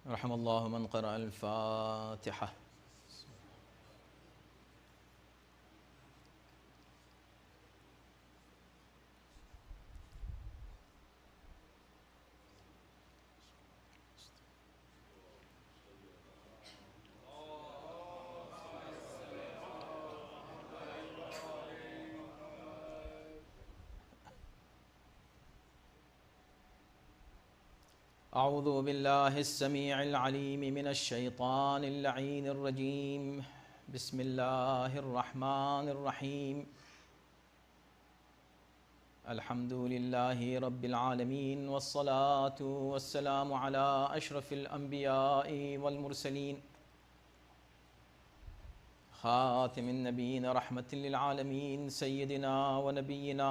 رحم الله من قرأ الفاتحة. أعوذ بالله السميع العليم من الشيطان اللعين الرجيم. بسم الله الرحمن الرحيم. الحمد لله رب العالمين والصلاة والسلام على أشرف الأنبياء والمرسلين خاتم النبيين رحمة للعالمين سيدنا ونبينا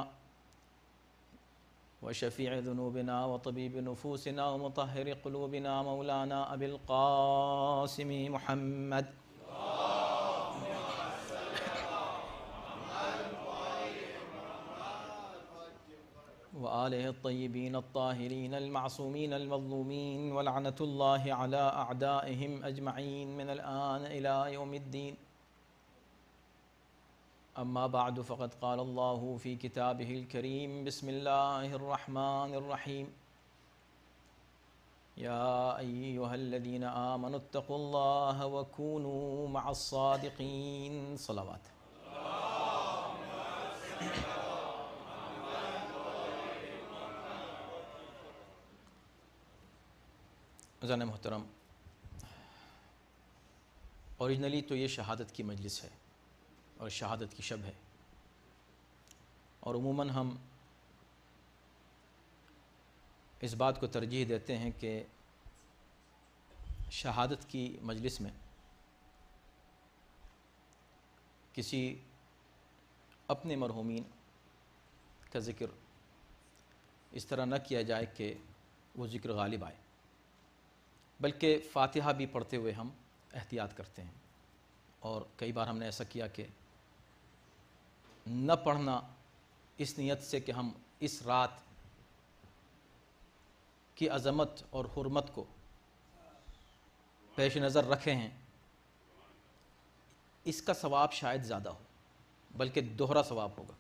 وشفيع ذنوبنا وطبيب نفوسنا ومطهر قلوبنا مولانا أبي القاسم محمد وآله الطيبين الطاهرين المعصومين المظلومين ولعنة الله على أعدائهم أجمعين من الآن إلى يوم الدين. أما بعد فقد قال الله في كتابه الكريم بسم الله الرحمن الرحيم. يا أيها الذين آمنوا اتقوا الله وكونوا مع الصادقين. صلوات. عزیزان محترم، اوریجنلی تو یہ شہادت کی مجلس ہے اور شہادت کی شب ہے، اور عموماً ہم اس بات کو ترجیح دیتے ہیں کہ شہادت کی مجلس میں کسی اپنے مرحومین کا ذکر اس طرح نہ کیا جائے کہ وہ ذکر غالب آئے، بلکہ فاتحہ بھی پڑھتے ہوئے ہم احتیاط کرتے ہیں. اور کئی بار ہم نے ایسا کیا کہ نہ پڑھنا اس نیت سے کہ ہم اس رات کی عظمت اور حرمت کو پیش نظر رکھے ہیں، اس کا ثواب شاید زیادہ ہو، بلکہ دوہرا ثواب ہوگا.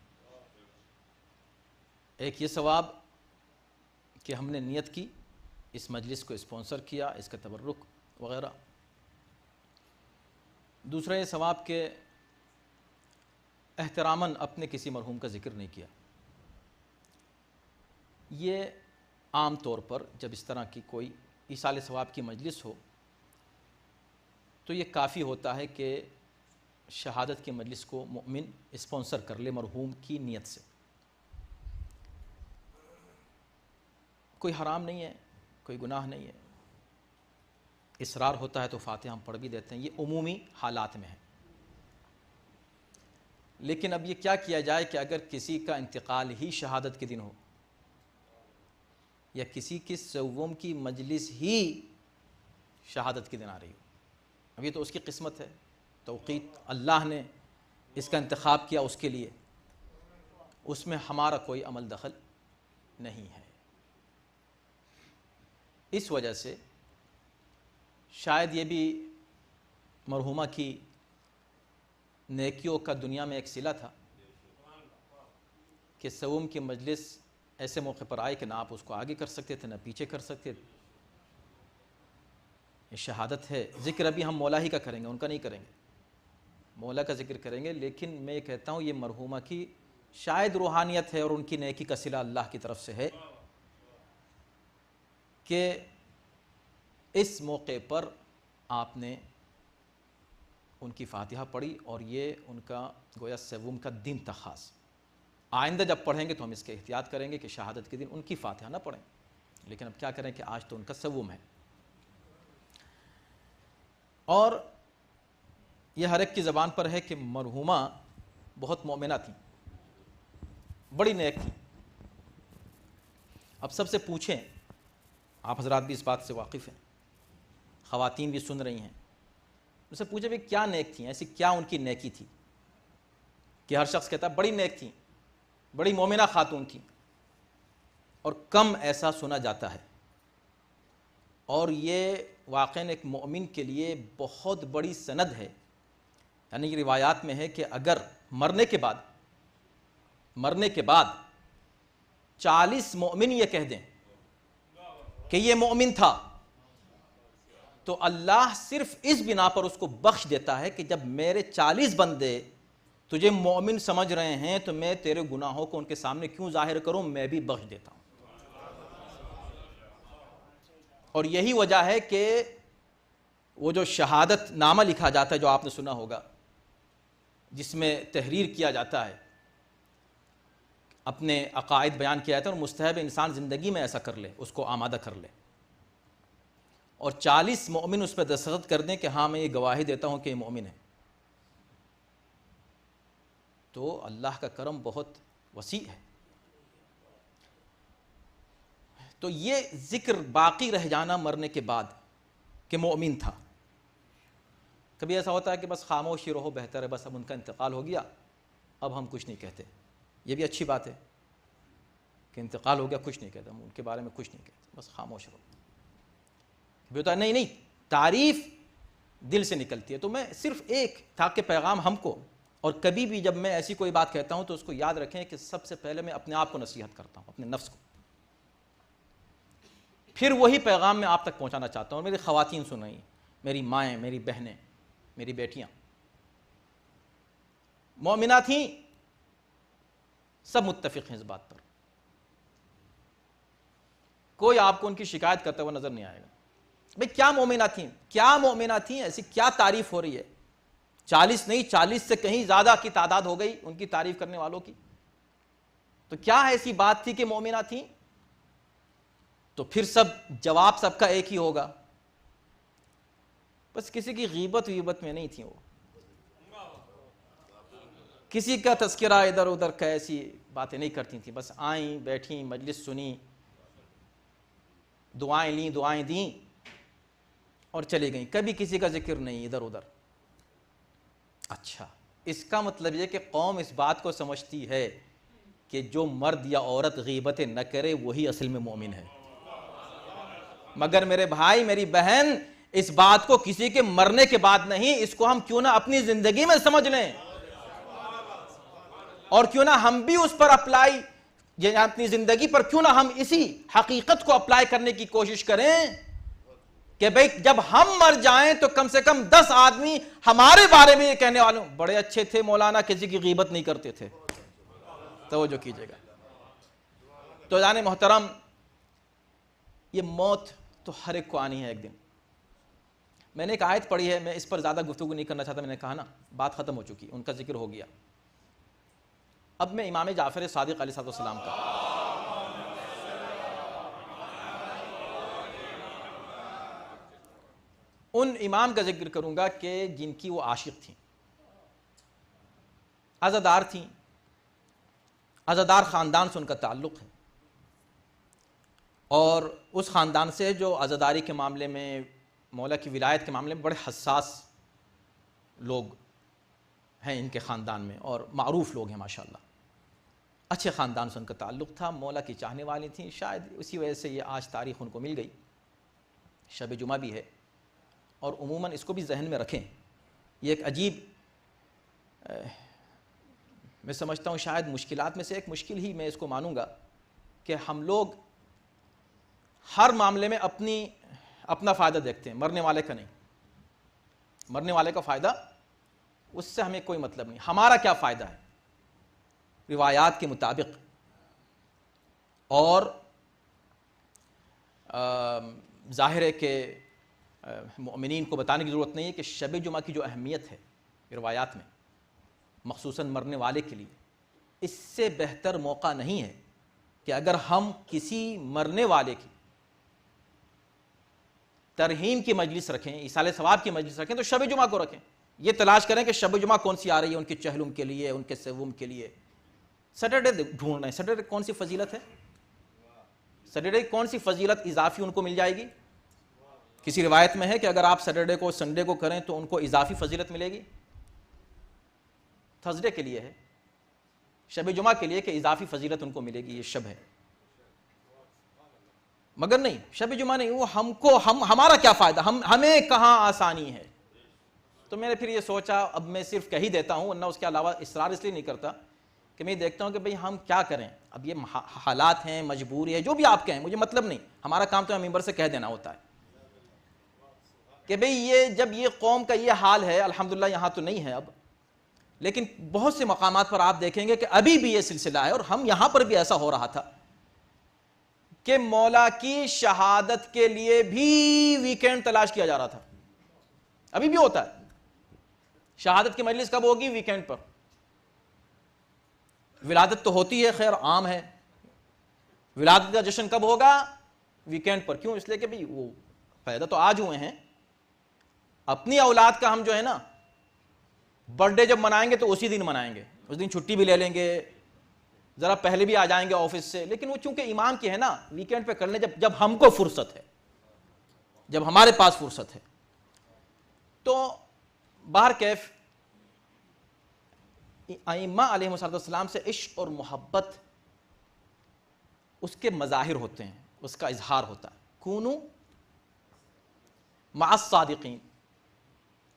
ایک یہ ثواب کہ ہم نے نیت کی، اس مجلس کو اسپانسر کیا، اس کا تبرک وغیرہ. دوسرا یہ ثواب کہ احتراماً اپنے کسی مرحوم کا ذکر نہیں کیا. یہ عام طور پر جب اس طرح کی کوئی ایصال ثواب کی مجلس ہو تو یہ کافی ہوتا ہے کہ شہادت کی مجلس کو مؤمن اسپانسر کر لے مرحوم کی نیت سے. کوئی حرام نہیں ہے، کوئی گناہ نہیں ہے. اصرار ہوتا ہے تو فاتحہ ہم پڑھ بھی دیتے ہیں، یہ عمومی حالات میں ہے. لیکن اب یہ کیا کیا جائے کہ اگر کسی کا انتقال ہی شہادت کے دن ہو یا کسی کی سوم کی مجلس ہی شہادت کے دن آ رہی ہو، اب یہ تو اس کی قسمت ہے، توقیت اللہ نے اس کا انتخاب کیا اس کے لیے، اس میں ہمارا کوئی عمل دخل نہیں ہے. اس وجہ سے شاید یہ بھی مرحومہ کی نیکیوں کا دنیا میں ایک صلہ تھا کہ سوم کی مجلس ایسے موقع پر آئے کہ نہ آپ اس کو آگے کر سکتے تھے نہ پیچھے کر سکتے تھے. یہ شہادت ہے. ذکر ابھی ہم مولا ہی کا کریں گے، ان کا نہیں کریں گے، مولا کا ذکر کریں گے. لیکن میں یہ کہتا ہوں یہ مرحومہ کی شاید روحانیت ہے اور ان کی نیکی کا صلہ اللہ کی طرف سے ہے کہ اس موقع پر آپ نے ان کی فاتحہ پڑھی، اور یہ ان کا گویا سوم کا دن تھا خاص. آئندہ جب پڑھیں گے تو ہم اس کے احتیاط کریں گے کہ شہادت کے دن ان کی فاتحہ نہ پڑھیں، لیکن اب کیا کریں کہ آج تو ان کا سوم ہے. اور یہ ہر ایک کی زبان پر ہے کہ مرحومہ بہت مومنہ تھیں، بڑی نیک تھیں. اب سب سے پوچھیں، آپ حضرات بھی اس بات سے واقف ہیں، خواتین بھی سن رہی ہیں، ان سے پوچھیں بھی کیا نیک تھیں، ایسی کیا ان کی نیکی تھی کہ ہر شخص کہتا ہے بڑی نیک تھیں، بڑی مومنہ خاتون تھیں. اور کم ایسا سنا جاتا ہے. اور یہ واقعاً ایک مومن کے لیے بہت بڑی سند ہے. یعنی یہ روایات میں ہے کہ اگر مرنے کے بعد 40 مومن یہ کہہ دیں کہ یہ مومن تھا, تو اللہ صرف اس بنا پر اس کو بخش دیتا ہے کہ جب میرے 40 بندے تجھے مومن سمجھ رہے ہیں تو میں تیرے گناہوں کو ان کے سامنے کیوں ظاہر کروں, میں بھی بخش دیتا ہوں. اور یہی وجہ ہے کہ وہ جو شہادت نامہ لکھا جاتا ہے جو آپ نے سنا ہوگا, جس میں تحریر کیا جاتا ہے, اپنے عقائد بیان کیا جاتا ہے, اور مستحب انسان زندگی میں ایسا کر لے, اس کو آمادہ کر لے, اور 40 مومن اس پہ دستخط کر دیں کہ ہاں میں یہ گواہی دیتا ہوں کہ یہ مومن ہے, تو اللہ کا کرم بہت وسیع ہے. تو یہ ذکر باقی رہ جانا مرنے کے بعد کہ مومن تھا. کبھی ایسا ہوتا ہے کہ بس خاموش ہی رہو بہتر ہے, بس اب ان کا انتقال ہو گیا, اب ہم کچھ نہیں کہتے. یہ بھی اچھی بات ہے کہ انتقال ہو گیا, کچھ نہیں کہتے, ہم ان کے بارے میں کچھ نہیں کہتے, بس خاموش رہو. بھی ہوتا ہے نہیں تعریف دل سے نکلتی ہے. تو میں صرف ایک تاکہ پیغام ہم کو, اور کبھی بھی جب میں ایسی کوئی بات کہتا ہوں تو اس کو یاد رکھیں کہ سب سے پہلے میں اپنے آپ کو نصیحت کرتا ہوں, اپنے نفس کو, پھر وہی پیغام میں آپ تک پہنچانا چاہتا ہوں. میری خواتین سنیں, میری مائیں, میری بہنیں, میری بیٹیاں مومنہ تھیں, سب متفق ہیں اس بات پر, کوئی آپ کو ان کی شکایت کرتا ہوا نظر نہیں آئے گا. بھئی کیا مومنہ تھیں, ایسی کیا تعریف ہو رہی ہے؟ 40 نہیں, 40 سے کہیں زیادہ کی تعداد ہو گئی ان کی تعریف کرنے والوں کی. تو کیا ایسی بات تھی کہ مومنہ تھیں؟ تو پھر جواب سب کا ایک ہی ہوگا, بس کسی کی غیبت میں نہیں تھیں, وہ کسی کا تذکرہ ادھر ادھر کا ایسی باتیں نہیں کرتی تھیں, بس آئیں بیٹھیں, مجلس سنی, دعائیں دیں اور چلی گئیں, کبھی کسی کا ذکر نہیں ادھر ادھر. اچھا, اس کا مطلب یہ کہ قوم اس بات کو سمجھتی ہے کہ جو مرد یا عورت غیبتیں نہ کرے وہی اصل میں مومن ہے. مگر میرے بھائی, میری بہن, اس بات کو کسی کے مرنے کے بعد نہیں, اس کو ہم کیوں نہ اپنی زندگی میں سمجھ لیں, اور کیوں نہ ہم بھی اس پر اپلائی, اپنی زندگی پر کیوں نہ ہم اسی حقیقت کو اپلائی کرنے کی کوشش کریں کہ بھئی جب ہم مر جائیں تو کم سے کم 10 آدمی ہمارے بارے میں یہ کہنے والوں بڑے اچھے تھے مولانا, کسی کی غیبت نہیں کرتے تھے. توجہ کیجئے گا. تو جانے محترم, یہ موت تو ہر ایک کو آنی ہے ایک دن. میں نے ایک آیت پڑھی ہے, میں اس پر زیادہ گفتگو نہیں کرنا چاہتا, میں نے کہا نا بات ختم ہو چکی, ان کا ذکر ہو گیا. اب میں امام جعفر صادق علیہ السلام کا, ان امام کا ذکر کروں گا کہ جن کی وہ عاشق تھیں, عزادار تھیں, عزادار خاندان سے ان کا تعلق ہے, اور اس خاندان سے جو عزاداری کے معاملے میں, مولا کی ولایت کے معاملے میں بڑے حساس لوگ ہیں ان کے خاندان میں, اور معروف لوگ ہیں ماشاءاللہ. اچھے خاندان سے ان کا تعلق تھا, مولا کی چاہنے والی تھیں, شاید اسی وجہ سے یہ آج تاریخ ان کو مل گئی. شب جمعہ بھی ہے, اور عموماً اس کو بھی ذہن میں رکھیں, یہ ایک عجیب, میں سمجھتا ہوں شاید مشکلات میں سے ایک مشکل ہی میں اس کو مانوں گا کہ ہم لوگ ہر معاملے میں اپنا فائدہ دیکھتے ہیں, مرنے والے کا نہیں. مرنے والے کا فائدہ اس سے ہمیں کوئی مطلب نہیں, ہمارا کیا فائدہ ہے روایات کے مطابق. اور ظاہر ہے کہ مومنین کو بتانے کی ضرورت نہیں ہے کہ شب جمعہ کی جو اہمیت ہے روایات میں, مخصوصاً مرنے والے کے لیے, اس سے بہتر موقع نہیں ہے کہ اگر ہم کسی مرنے والے کی ترحیم کی مجلس رکھیں, ایصال ثواب کی مجلس رکھیں, تو شب جمعہ کو رکھیں. یہ تلاش کریں کہ شب جمعہ کون سی آ رہی ہے ان کے چہلم کے لیے, ان کے سوم کے لیے. سیٹرڈے ڈھونڈ رہے ہیں, سیٹرڈے کون سی فضیلت ہے, سیٹرڈے کون سی فضیلت اضافی ان کو مل جائے گی. کسی روایت میں ہے کہ اگر آپ سیٹرڈے کو سنڈے کو کریں تو ان کو اضافی فضیلت ملے گی. تھرسڈے کے لیے ہے, شب جمعہ کے لیے کہ اضافی فضیلت ان کو ملے گی, یہ شب ہے. مگر نہیں، شب جمعہ نہیں، وہ ہمارا کیا فائدہ، ہمیں کہاں آسانی ہے. تو میں نے پھر یہ سوچا اب میں صرف کہہ ہی دیتا ہوں، ورنہ اس کے علاوہ اصرار اس لیے نہیں کرتا کہ میں دیکھتا ہوں کہ بھئی ہم کیا کریں، اب یہ حالات ہیں، مجبوری ہے، جو بھی آپ کہیں مجھے مطلب نہیں، ہمارا کام تو ممبر سے کہہ دینا ہوتا ہے کہ بھئی یہ جب یہ قوم کا یہ حال ہے، الحمدللہ یہاں تو نہیں ہے اب، لیکن بہت سے مقامات پر آپ دیکھیں گے کہ ابھی بھی یہ سلسلہ ہے، اور ہم یہاں پر بھی ایسا ہو رہا تھا کہ مولا کی شہادت کے لیے بھی ویکینڈ تلاش کیا جا رہا تھا. ابھی بھی ہوتا ہے. شہادت کی مجلس کب ہوگی؟ ویکینڈ پر. ولادت تو ہوتی ہے، خیر عام ہے. ولادت کا جشن کب ہوگا؟ ویکینڈ پر. کیوں؟ اس لیے کہ بھئی وہ پیدا تو آج ہوئے ہیں. اپنی اولاد کا ہم جو ہے نا برتھ ڈے جب منائیں گے تو اسی دن منائیں گے، اس دن چھٹی بھی لے لیں گے، ذرا پہلے بھی آ جائیں گے آفس سے، لیکن وہ چونکہ امام کی ہے نا، ویکینڈ پہ کر لیں جب ہم کو فرصت ہے، جب ہمارے پاس فرصت ہے. تو باہر کیف ائمہ علیہ السلام سے عشق اور محبت اس کے مظاہر ہوتے ہیں، اس کا اظہار ہوتا ہے. کونو مع الصادقین.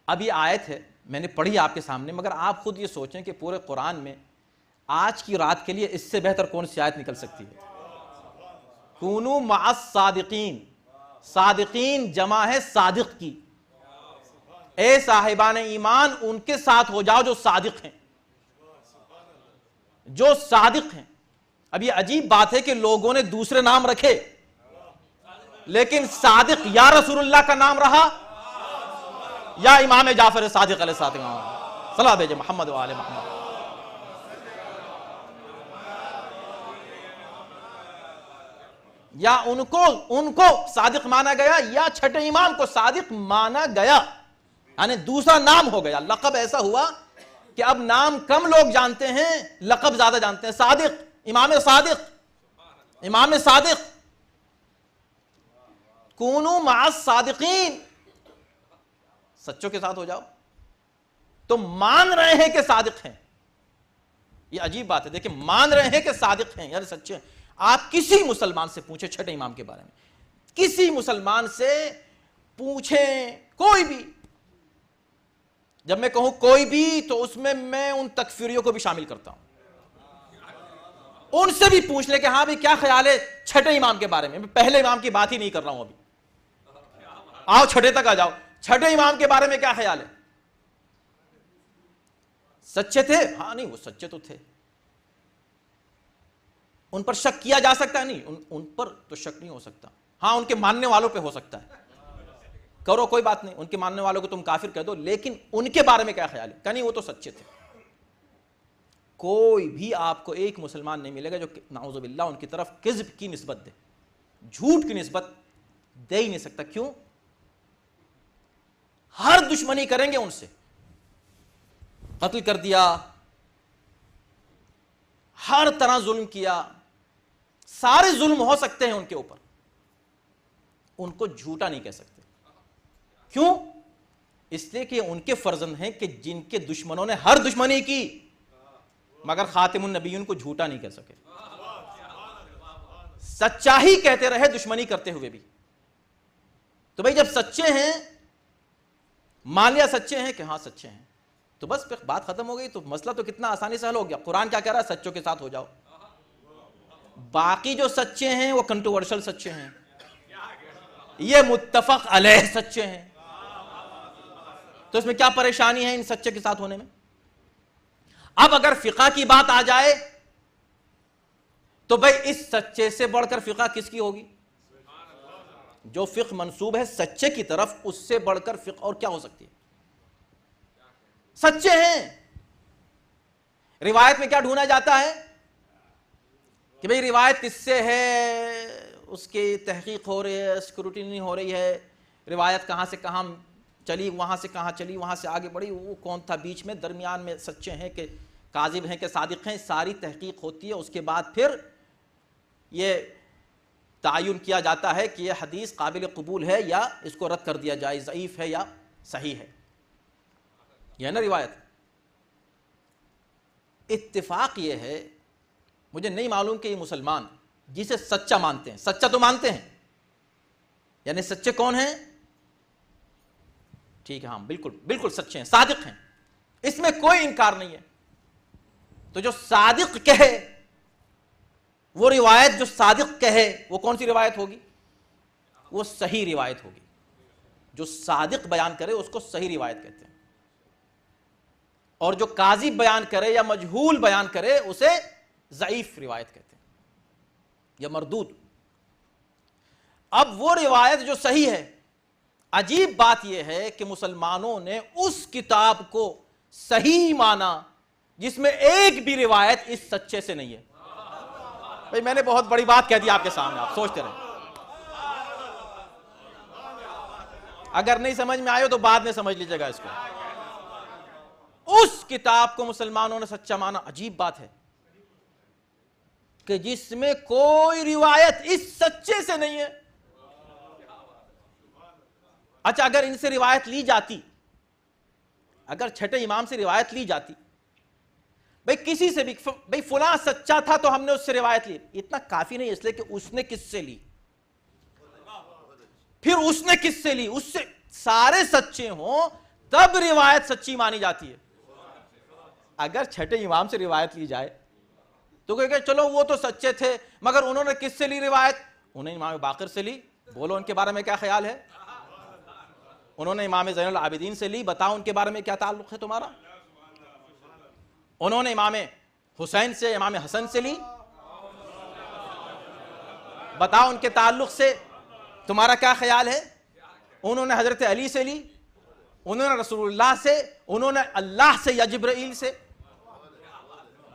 اب یہ آیت ہے میں نے پڑھی آپ کے سامنے، مگر آپ خود یہ سوچیں کہ پورے قرآن میں آج کی رات کے لیے اس سے بہتر کون سی آیت نکل سکتی ہے؟ کونو مع الصادقین. صادقین جمع ہے صادق کی. اے صاحبان ایمان ان کے ساتھ ہو جاؤ جو صادق ہیں، جو صادق ہیں. اب یہ عجیب بات ہے کہ لوگوں نے دوسرے نام رکھے لیکن صادق یا رسول اللہ کا نام رہا یا امام جعفر صادق علیہ السلام. صلی اللہ علیہ محمد و آل محمد. یا ان کو صادق مانا گیا یا چھٹے امام کو صادق مانا گیا، یعنی دوسرا نام ہو گیا. لقب ایسا ہوا کہ اب نام کم لوگ جانتے ہیں، لقب زیادہ جانتے ہیں. صادق، امام صادق، امام صادق. کونو مع الصادقین، سچوں کے ساتھ ہو جاؤ. تو مان رہے ہیں کہ صادق ہیں. یہ عجیب بات ہے، دیکھیں مان رہے ہیں کہ صادق ہیں یعنی سچے ہیں. آپ کسی مسلمان سے پوچھیں چھٹے امام کے بارے میں، کسی مسلمان سے پوچھیں، کوئی بھی. جب میں کہوں کوئی بھی تو اس میں ان تکفیریوں کو بھی شامل کرتا ہوں. ان سے بھی پوچھ لے کہ ہاں بھی کیا خیال ہے چھٹے امام کے بارے میں. پہلے امام کی بات ہی نہیں کر رہا ہوں ابھی، آؤ چھٹے تک آ جاؤ. چھٹے امام کے بارے میں کیا خیال ہے؟ سچے تھے؟ ہاں نہیں وہ سچے تو تھے. ان پر شک کیا جا سکتا ہے؟ نہیں ان پر تو شک نہیں ہو سکتا. ہاں ان کے ماننے والوں پہ ہو سکتا ہے، کرو کوئی بات نہیں، ان کے ماننے والوں کو تم کافر کہہ دو، لیکن ان کے بارے میں کیا خیال ہے؟ کہ نہیں وہ تو سچے تھے. کوئی بھی آپ کو ایک مسلمان نہیں ملے گا جو نعوذ باللہ ان کی طرف کذب کی نسبت دے، جھوٹ کی نسبت دے ہی نہیں سکتا. کیوں؟ ہر دشمنی کریں گے ان سے، قتل کر دیا، ہر طرح ظلم کیا، سارے ظلم ہو سکتے ہیں ان کے اوپر، ان کو جھوٹا نہیں کہہ سکتے. کیوں؟ اس لیے کہ ان کے فرزند ہیں کہ جن کے دشمنوں نے ہر دشمنی کی مگر خاتم النبیین کو جھوٹا نہیں کہہ سکے. سچائی کہتے رہے دشمنی کرتے ہوئے بھی. تو بھئی جب سچے ہیں، مان لیا سچے ہیں کہ ہاں سچے ہیں، تو بس پھر بات ختم ہو گئی. تو مسئلہ تو کتنا آسانی سے حل ہو گیا. قرآن کیا کہہ رہا ہے؟ سچوں کے ساتھ ہو جاؤ. باقی جو سچے ہیں وہ کنٹروورشل سچے ہیں، یہ متفق علیہ سچے ہیں. تو اس میں کیا پریشانی ہے ان سچے کے ساتھ ہونے میں؟ اب اگر فقہ کی بات آ جائے تو بھئی اس سچے سے بڑھ کر فقہ کس کی ہوگی؟ جو فقہ منسوب ہے سچے کی طرف، اس سے بڑھ کر فقہ اور کیا ہو سکتی ہے؟ سچے ہیں. روایت میں کیا ڈھونڈا جاتا ہے کہ بھئی روایت کس سے ہے، اس کی تحقیق ہو رہی ہے، اسکروٹنی ہو رہی ہے، روایت کہاں سے کہاں چلی، وہاں سے کہاں چلی، وہاں سے آگے بڑھی، وہ کون تھا بیچ میں، درمیان میں سچے ہیں کہ کاذب ہیں کہ صادق ہیں. ساری تحقیق ہوتی ہے. اس کے بعد پھر یہ تعین کیا جاتا ہے کہ یہ حدیث قابل قبول ہے یا اس کو رد کر دیا جائے، ضعیف ہے یا صحیح ہے. یہ نا روایت. اتفاق یہ ہے، مجھے نہیں معلوم کہ یہ مسلمان جسے سچا مانتے ہیں، سچا تو مانتے ہیں یعنی سچے کون ہیں؟ ٹھیک ہے، ہاں بالکل بالکل سچے ہیں، صادق ہیں، اس میں کوئی انکار نہیں ہے۔ تو جو صادق کہے، وہ روایت جو صادق کہے وہ کون سی روایت ہوگی؟ وہ صحیح روایت ہوگی۔ جو صادق بیان کرے اس کو صحیح روایت کہتے ہیں، اور جو کاذب بیان کرے یا مجہول بیان کرے اسے ضعیف روایت کہتے ہیں یا مردود۔ اب وہ روایت جو صحیح ہے، عجیب بات یہ ہے کہ مسلمانوں نے اس کتاب کو صحیح مانا جس میں ایک بھی روایت اس سچے سے نہیں ہے۔ بھئی میں نے بہت بڑی بات کہہ دی آپ کے سامنے، آپ سوچتے رہیں، اگر نہیں سمجھ میں آئے تو بعد میں سمجھ لیجیے گا اس کو۔ اس کتاب کو مسلمانوں نے سچا مانا۔ عجیب بات ہے کہ جس میں کوئی روایت اس سچے سے نہیں ہے۔ اچھا، اگر ان سے روایت لی جاتی، اگر چھٹے امام سے روایت لی جاتی، بھئی کسی سے بھی، بھئی فلاں سچا تھا تو ہم نے اس سے روایت لی، اتنا کافی نہیں، اس لیے کہ اس نے کس سے لی، پھر اس نے کس سے لی، اس سے سارے سچے ہوں تب روایت سچی مانی جاتی ہے۔ اگر چھٹے امام سے روایت لی جائے تو کہ چلو وہ تو سچے تھے مگر انہوں نے کس سے لی روایت؟ انہیں امام باقر سے لی، بولو ان کے بارے میں کیا خیال ہے؟ انہوں نے امام زین العابدین سے لی، بتاؤ ان کے بارے میں کیا تعلق ہے تمہارا؟ انہوں نے امام حسین سے، امام حسن سے لی، بتاؤ ان کے تعلق سے تمہارا کیا خیال ہے؟ انہوں نے حضرت علی سے لی، انہوں نے رسول اللہ سے، انہوں نے اللہ سے یا جبرائیل سے۔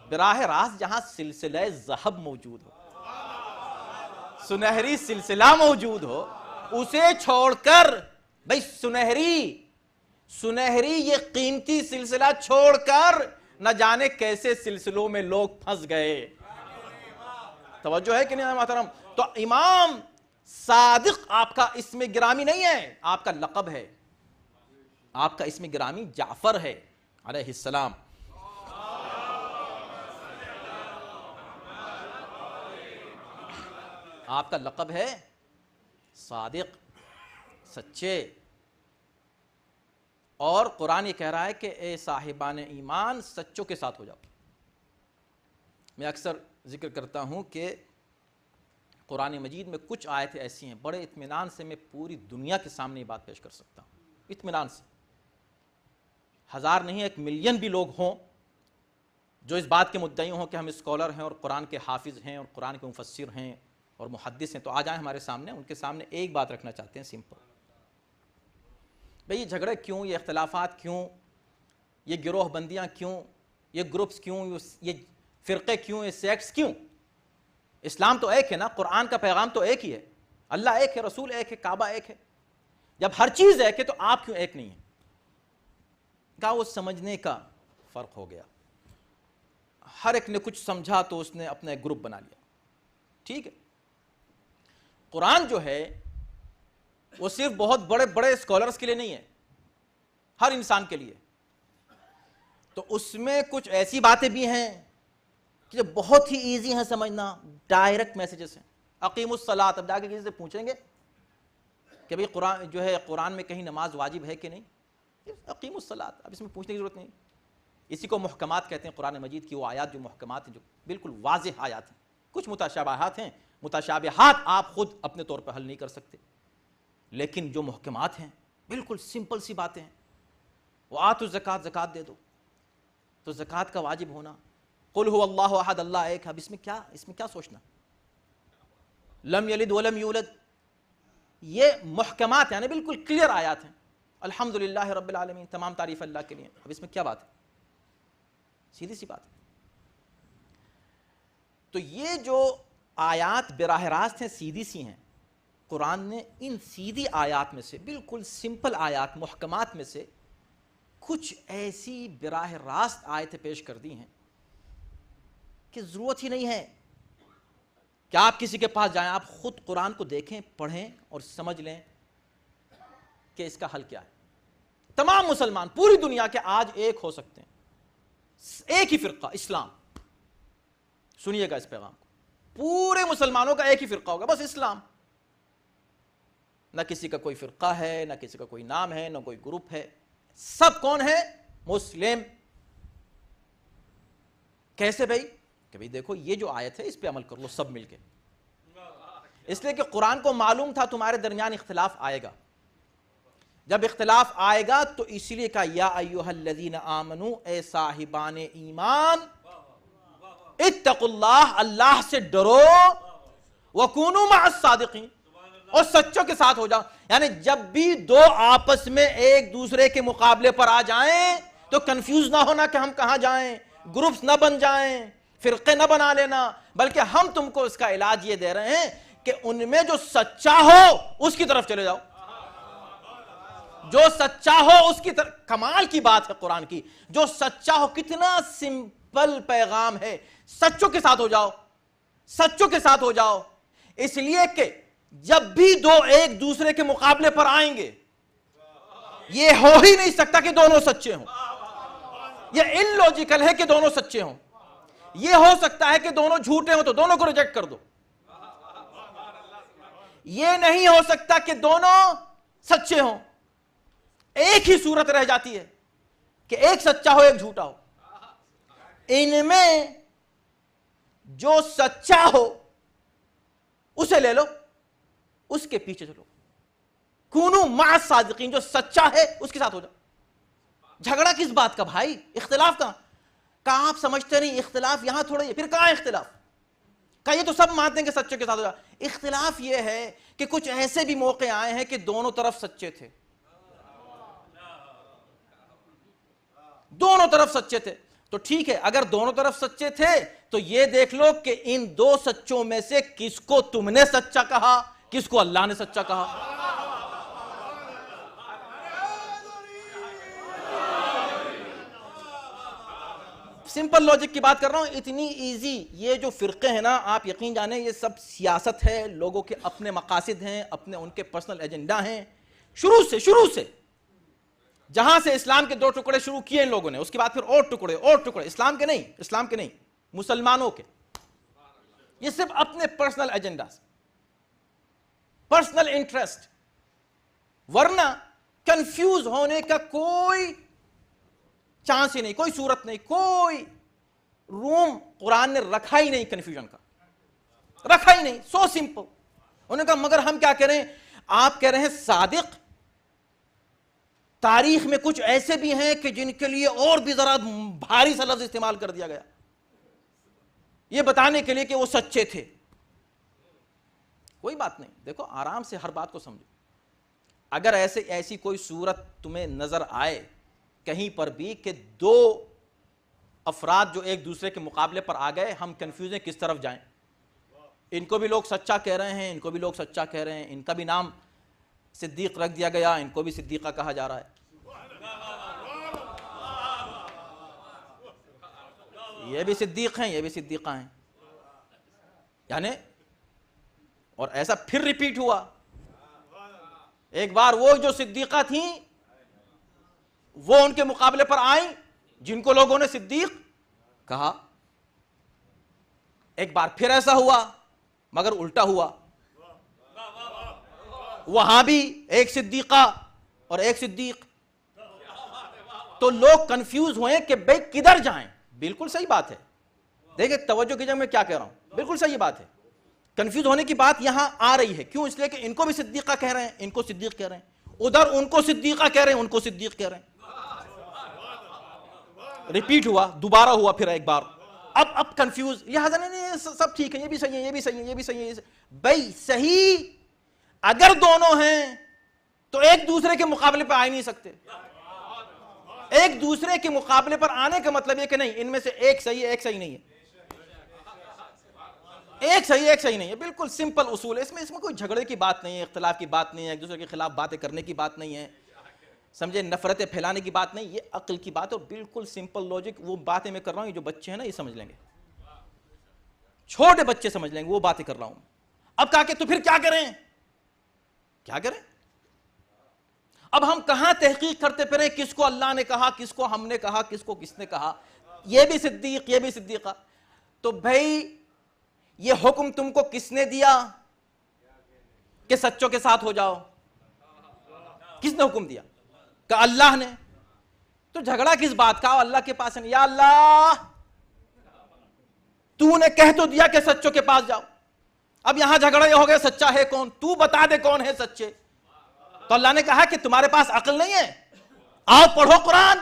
براہ راست جہاں سلسلہ ذہب موجود ہو، سنہری سلسلہ موجود ہو، اسے چھوڑ کر، بھئی سنہری یہ قیمتی سلسلہ چھوڑ کر نہ جانے کیسے سلسلوں میں لوگ پھنس گئے۔ توجہ ہے کہ نہیں محترم؟ تو امام صادق آپ کا اسم گرامی نہیں ہے، آپ کا لقب ہے، آپ کا اسم گرامی جعفر ہے علیہ السلام۔ آپ کا لقب ہے صادق، سچے۔ اور قرآن یہ کہہ رہا ہے کہ اے صاحبان ایمان سچوں کے ساتھ ہو جاؤ۔ میں اکثر ذکر کرتا ہوں کہ قرآن مجید میں کچھ آیتیں ایسی ہیں، بڑے اطمینان سے میں پوری دنیا کے سامنے یہ بات پیش کر سکتا ہوں، اطمینان سے، 1000 نہیں 1 ملین بھی لوگ ہوں جو اس بات کے مدعی ہوں کہ ہم اسکالر ہیں اور قرآن کے حافظ ہیں اور قرآن کے مفسر ہیں اور محدث ہیں، تو آ جائیں ہمارے سامنے، ان کے سامنے ایک بات رکھنا چاہتے ہیں سمپل۔ بھئی یہ جھگڑے کیوں، یہ اختلافات کیوں، یہ گروہ بندیاں کیوں، یہ گروپس کیوں، یہ فرقے کیوں، یہ سیکٹس کیوں؟ اسلام تو ایک ہے نا، قرآن کا پیغام تو ایک ہی ہے، اللہ ایک ہے، رسول ایک ہے، کعبہ ایک ہے۔ جب ہر چیز ایک ہے تو آپ کیوں ایک نہیں ہیں؟ کہا وہ سمجھنے کا فرق ہو گیا، ہر ایک نے کچھ سمجھا تو اس نے اپنا ایک گروپ بنا لیا۔ ٹھیک ہے، قرآن جو ہے وہ صرف بہت بڑے بڑے اسکالرز کے لیے نہیں ہے، ہر انسان کے لیے۔ تو اس میں کچھ ایسی باتیں بھی ہیں کہ جو بہت ہی ایزی ہیں سمجھنا، ڈائریکٹ میسیجز ہیں۔ اقیم الصلاۃ، اب جا کے کسی سے پوچھیں گے کہ بھئی قرآن جو ہے، قرآن میں کہیں نماز واجب ہے کہ نہیں، اقیم الصلاۃ، اب اس میں پوچھنے کی ضرورت نہیں۔ اسی کو محکمات کہتے ہیں، قرآن مجید کی وہ آیات جو محکمات ہیں، جو بالکل واضح آیات ہیں۔ کچھ متشابہات ہیں، متشابہات آپ خود اپنے طور پر حل نہیں کر سکتے، لیکن جو محکمات ہیں بالکل سمپل سی باتیں ہیں۔ وآتوا الزکوٰۃ، زکوٰۃ دے دو، تو زکوٰۃ کا واجب ہونا، قل هو اللہ احد، اللہ ایک۔ اب اس میں کیا سوچنا؟ لم یلد ولم یولد، یہ محکمات یعنی بالکل کلیئر آیات ہیں۔ الحمدللہ رب العالمین، تمام تعریف اللہ کے لیے۔ اب اس میں کیا بات ہے؟ سیدھی سی بات ہے۔ تو یہ جو آیات براہ راست ہیں، سیدھی سی ہیں، قرآن نے ان سیدھی آیات میں سے، بالکل سمپل آیات، محکمات میں سے کچھ ایسی براہ راست آیتیں پیش کر دی ہیں کہ ضرورت ہی نہیں ہے کہ آپ کسی کے پاس جائیں، آپ خود قرآن کو دیکھیں، پڑھیں اور سمجھ لیں کہ اس کا حل کیا ہے۔ تمام مسلمان پوری دنیا کے آج ایک ہو سکتے ہیں، ایک ہی فرقہ، اسلام۔ سنیے گا اس پیغام کو، پورے مسلمانوں کا ایک ہی فرقہ ہوگا، بس اسلام۔ نہ کسی کا کوئی فرقہ ہے، نہ کسی کا کوئی نام ہے، نہ کوئی گروپ ہے، سب کون ہے؟ مسلم۔ کیسے بھائی؟ کہ بھائی دیکھو یہ جو آیت ہے اس پہ عمل کر لو سب مل کے، اس لیے کہ قرآن کو معلوم تھا تمہارے درمیان اختلاف آئے گا، جب اختلاف آئے گا تو اسی لیے کہا یا ایھا الذین آمنو، اے صاحبان ایمان، اتقوا اللہ، اللہ سے ڈرو، وکونوا مع الصادقین، اور سچوں کے ساتھ ہو جاؤ۔ یعنی جب بھی دو آپس میں ایک دوسرے کے مقابلے پر آ جائیں تو کنفیوز نہ ہونا کہ ہم کہاں جائیں، گروپس نہ بن جائیں، فرقے نہ بنا لینا، بلکہ ہم تم کو اس کا علاج یہ دے رہے ہیں کہ ان میں جو سچا ہو اس کی طرف چلے جاؤ، جو سچا ہو اس کی طرف۔ کمال کی بات ہے قرآن کی، جو سچا ہو، کتنا سمپل پیغام ہے، سچوں کے ساتھ ہو جاؤ، سچوں کے ساتھ ہو جاؤ، اس لیے کہ جب بھی دو ایک دوسرے کے مقابلے پر آئیں گے، یہ ہو ہی نہیں سکتا کہ دونوں سچے ہوں، یہ ان لوجیکل ہے کہ دونوں سچے ہوں، یہ ہو سکتا ہے کہ دونوں جھوٹے ہوں تو دونوں کو ریجیکٹ کر دو، یہ نہیں ہو سکتا کہ دونوں سچے ہوں، ایک ہی صورت رہ جاتی ہے کہ ایک سچا ہو ایک جھوٹا ہو، ان میں جو سچا ہو اسے لے لو، اس کے پیچھے چلو، کونوا مع الصادقین، جو سچا ہے اس کے ساتھ ہو جاؤ۔ جھگڑا کس بات کا بھائی؟ اختلاف کہاں آپ سمجھتے نہیں، اختلاف یہاں تھوڑا، پھر کہاں اختلاف؟ کہ یہ تو سب مانتے ہیں کہ سچے کے ساتھ ہو جاؤ۔ اختلاف یہ ہے کہ کچھ ایسے بھی موقع آئے ہیں کہ دونوں طرف سچے تھے، دونوں طرف سچے تھے، تو ٹھیک ہے، اگر دونوں طرف سچے تھے تو یہ دیکھ لو کہ ان دو سچوں میں سے کس کو تم نے سچا کہا، کس کو اللہ نے سچا کہا۔ سمپل لاجک کی بات کر رہا ہوں، اتنی ایزی۔ یہ جو فرقے ہیں نا، آپ یقین جانیں یہ سب سیاست ہے، لوگوں کے اپنے مقاصد ہیں، اپنے ان کے پرسنل ایجنڈا ہیں، شروع سے جہاں سے اسلام کے دو ٹکڑے شروع کیے ان لوگوں نے، اس کے بعد پھر اور ٹکڑے، اسلام کے نہیں، مسلمانوں کے، یہ صرف اپنے پرسنل ایجنڈا، پرسنل انٹرسٹ، ورنہ کنفیوز ہونے کا کوئی چانس ہی نہیں، کوئی صورت نہیں، کوئی روم قرآن نے رکھا ہی نہیں کنفیوژن کا، رکھا ہی نہیں، سو سمپل۔ انہوں نے کہا مگر ہم کیا کریں؟ آپ کہہ رہے ہیں صادق، تاریخ میں کچھ ایسے بھی ہیں کہ جن کے لیے اور بھی ذرا بھاری سا لفظ استعمال کر دیا گیا، یہ بتانے کے لیے کہ وہ سچے تھے۔ کوئی بات نہیں، دیکھو آرام سے ہر بات کو سمجھو، اگر ایسی کوئی صورت تمہیں نظر آئے کہیں پر بھی کہ دو افراد جو ایک دوسرے کے مقابلے پر آ گئے، ہم کنفیوز ہیں کس طرف جائیں، ان کو بھی لوگ سچا کہہ رہے ہیں، ان کو بھی لوگ سچا کہہ رہے ہیں، ان کا بھی نام صدیق رکھ دیا گیا، ان کو بھی صدیقہ کہا جا رہا ہے، یہ بھی صدیق ہیں، یہ بھی صدیقہ ہیں، یعنی اور ایسا پھر ریپیٹ ہوا، ایک بار وہ جو صدیقہ تھیں وہ ان کے مقابلے پر آئیں جن کو لوگوں نے صدیق کہا، ایک بار پھر ایسا ہوا مگر الٹا ہوا، وہاں بھی ایک صدیقہ اور ایک صدیق، تو لوگ کنفیوز ہوئے کہ بھئی کدھر جائیں۔ بالکل صحیح بات ہے، دیکھیں توجہ کیجئے میں کیا کہہ رہا ہوں، بالکل صحیح بات ہے، کنفیوز ہونے کی بات یہاں آ رہی ہے، کیوں؟ اس لیے کہ ان کو بھی صدیقہ کہہ رہے ہیں، ان کو صدیق کہہ رہے ہیں، ادھر ان کو صدیقہ کہہ رہے ہیں، ان کو صدیق کہہ رہے ہیں، ریپیٹ ہوا، دوبارہ ہوا پھر ایک بار، اب کنفیوز، لہٰذا نہیں سب ٹھیک ہے، یہ بھی صحیح ہے، یہ بھی صحیح ہے، یہ بھی صحیح ہے، بھائی صحیح اگر دونوں ہیں تو ایک دوسرے کے مقابلے پہ آ ہی نہیں سکتے، ایک دوسرے کے مقابلے پر آنے کا مطلب یہ کہ نہیں ان میں سے ایک صحیح ہے ایک صحیح نہیں ہے، ایک صحیح ایک صحیح نہیں ہے، بالکل سمپل اصول ہے، اس میں کوئی جھگڑے کی بات نہیں ہے، اختلاف کی بات نہیں ہے، ایک دوسرے کے خلاف باتیں کرنے کی بات نہیں ہے، سمجھے، نفرتیں پھیلانے کی بات نہیں، یہ عقل کی بات ہے، اور بالکل سمپل لاجک، وہ باتیں میں کر رہا ہوں، یہ جو بچے ہیں نا یہ سمجھ لیں گے، چھوٹے بچے سمجھ لیں گے وہ باتیں کر رہا ہوں۔ اب کہا کہ تو پھر کیا کریں، کیا کریں؟ اب ہم کہاں تحقیق کرتے پھریں کس کو اللہ نے کہا، کس کو ہم نے کہا، کس کو کس نے کہا، یہ بھی صدیق یہ بھی صدیقہ، تو بھائی یہ حکم تم کو کس نے دیا کہ سچوں کے ساتھ ہو جاؤ؟ کس نے حکم دیا؟ کہ اللہ نے. تو جھگڑا کس بات کا؟ اللہ کے پاس ہے. یا اللہ تو نے کہہ تو دیا کہ سچوں کے پاس جاؤ, اب یہاں جھگڑا یہ ہو گیا سچا ہے کون, تو بتا دے کون ہے سچے. تو اللہ نے کہا کہ تمہارے پاس عقل نہیں ہے, آؤ پڑھو قرآن,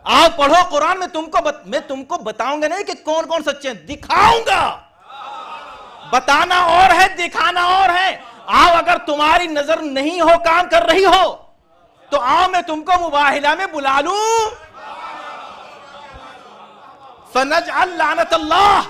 آؤ پڑھو قرآن. میں تم کو بتاؤں گا نہیں کہ کون کون سچے ہیں, دکھاؤں گا. بتانا اور ہے, دکھانا اور ہے. آؤ اگر تمہاری نظر نہیں ہو, کام کر رہی ہو, تو آؤ میں تم کو مباہلہ میں بلا لوں. فنجعل لعنت اللہ.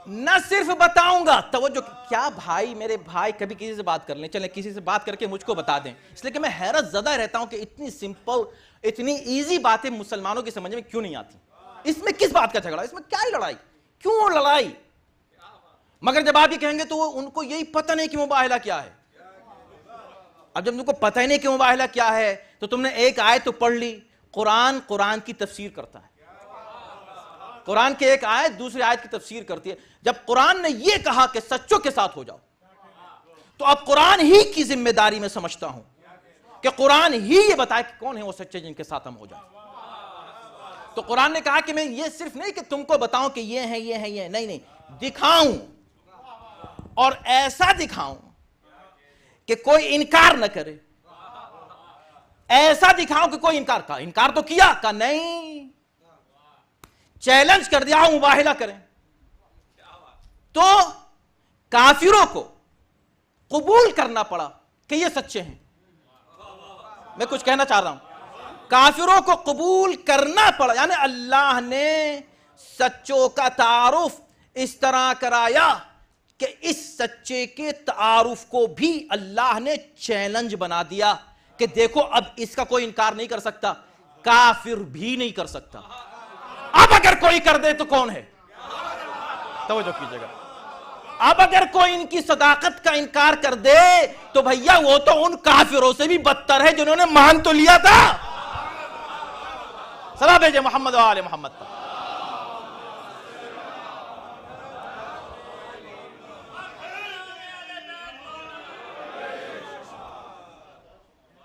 نہ صرف بتاؤں گا, توجہ, کیا بھائی میرے بھائی کبھی کسی سے بات کر لیں, چلیں کسی سے بات کر کے مجھ کو بتا دیں. اس لیے کہ میں حیرت زدہ رہتا ہوں کہ اتنی سمپل, اتنی ایزی باتیں مسلمانوں کی سمجھ میں کیوں نہیں آتی. اس میں کس بات کا جھگڑا, اس میں کیا لڑائی, کیوں لڑائی؟ مگر جب آپ یہ کہیں گے تو ان کو یہی پتہ نہیں کہ مباہلہ کیا ہے. اب جب تم کو پتہ ہی نہیں کہ مباہلہ کیا ہے, تو تم نے ایک آیت تو پڑھ لی. قرآن کی تفسیر کرتا ہے, قرآن کے ایک آیت دوسری آیت کی تفسیر کرتی ہے. جب قرآن نے یہ کہا کہ سچوں کے ساتھ ہو جاؤ, تو اب قرآن ہی کی ذمہ داری میں سمجھتا ہوں کہ قرآن ہی یہ بتائے کہ کون ہیں وہ سچے جن کے ساتھ ہم ہو جائیں. تو قرآن نے کہا کہ میں یہ صرف نہیں کہ تم کو بتاؤں کہ یہ ہیں یہ ہیں یہ, نہیں, دکھاؤں, اور ایسا دکھاؤں کہ کوئی انکار نہ کرے. ایسا دکھاؤں کہ کوئی انکار تو کیا, کہ نہیں, چیلنج کر دیا ہوں مباہلہ کریں. تو کافروں کو قبول کرنا پڑا کہ یہ سچے ہیں. میں کچھ کہنا چاہ رہا ہوں, کافروں کو قبول کرنا پڑا, یعنی اللہ نے سچوں کا تعارف اس طرح کرایا کہ اس سچے کے تعارف کو بھی اللہ نے چیلنج بنا دیا کہ دیکھو اب اس کا کوئی انکار نہیں کر سکتا, کافر بھی نہیں کر سکتا. اب اگر کوئی کر دے تو کون ہے؟ توجہ کیجئے گا. اب اگر کوئی ان کی صداقت کا انکار کر دے تو بھیا وہ تو ان کافروں سے بھی بدتر ہے جنہوں نے مان تو لیا تھا. صلاح بھیجے محمد و آل محمد پر.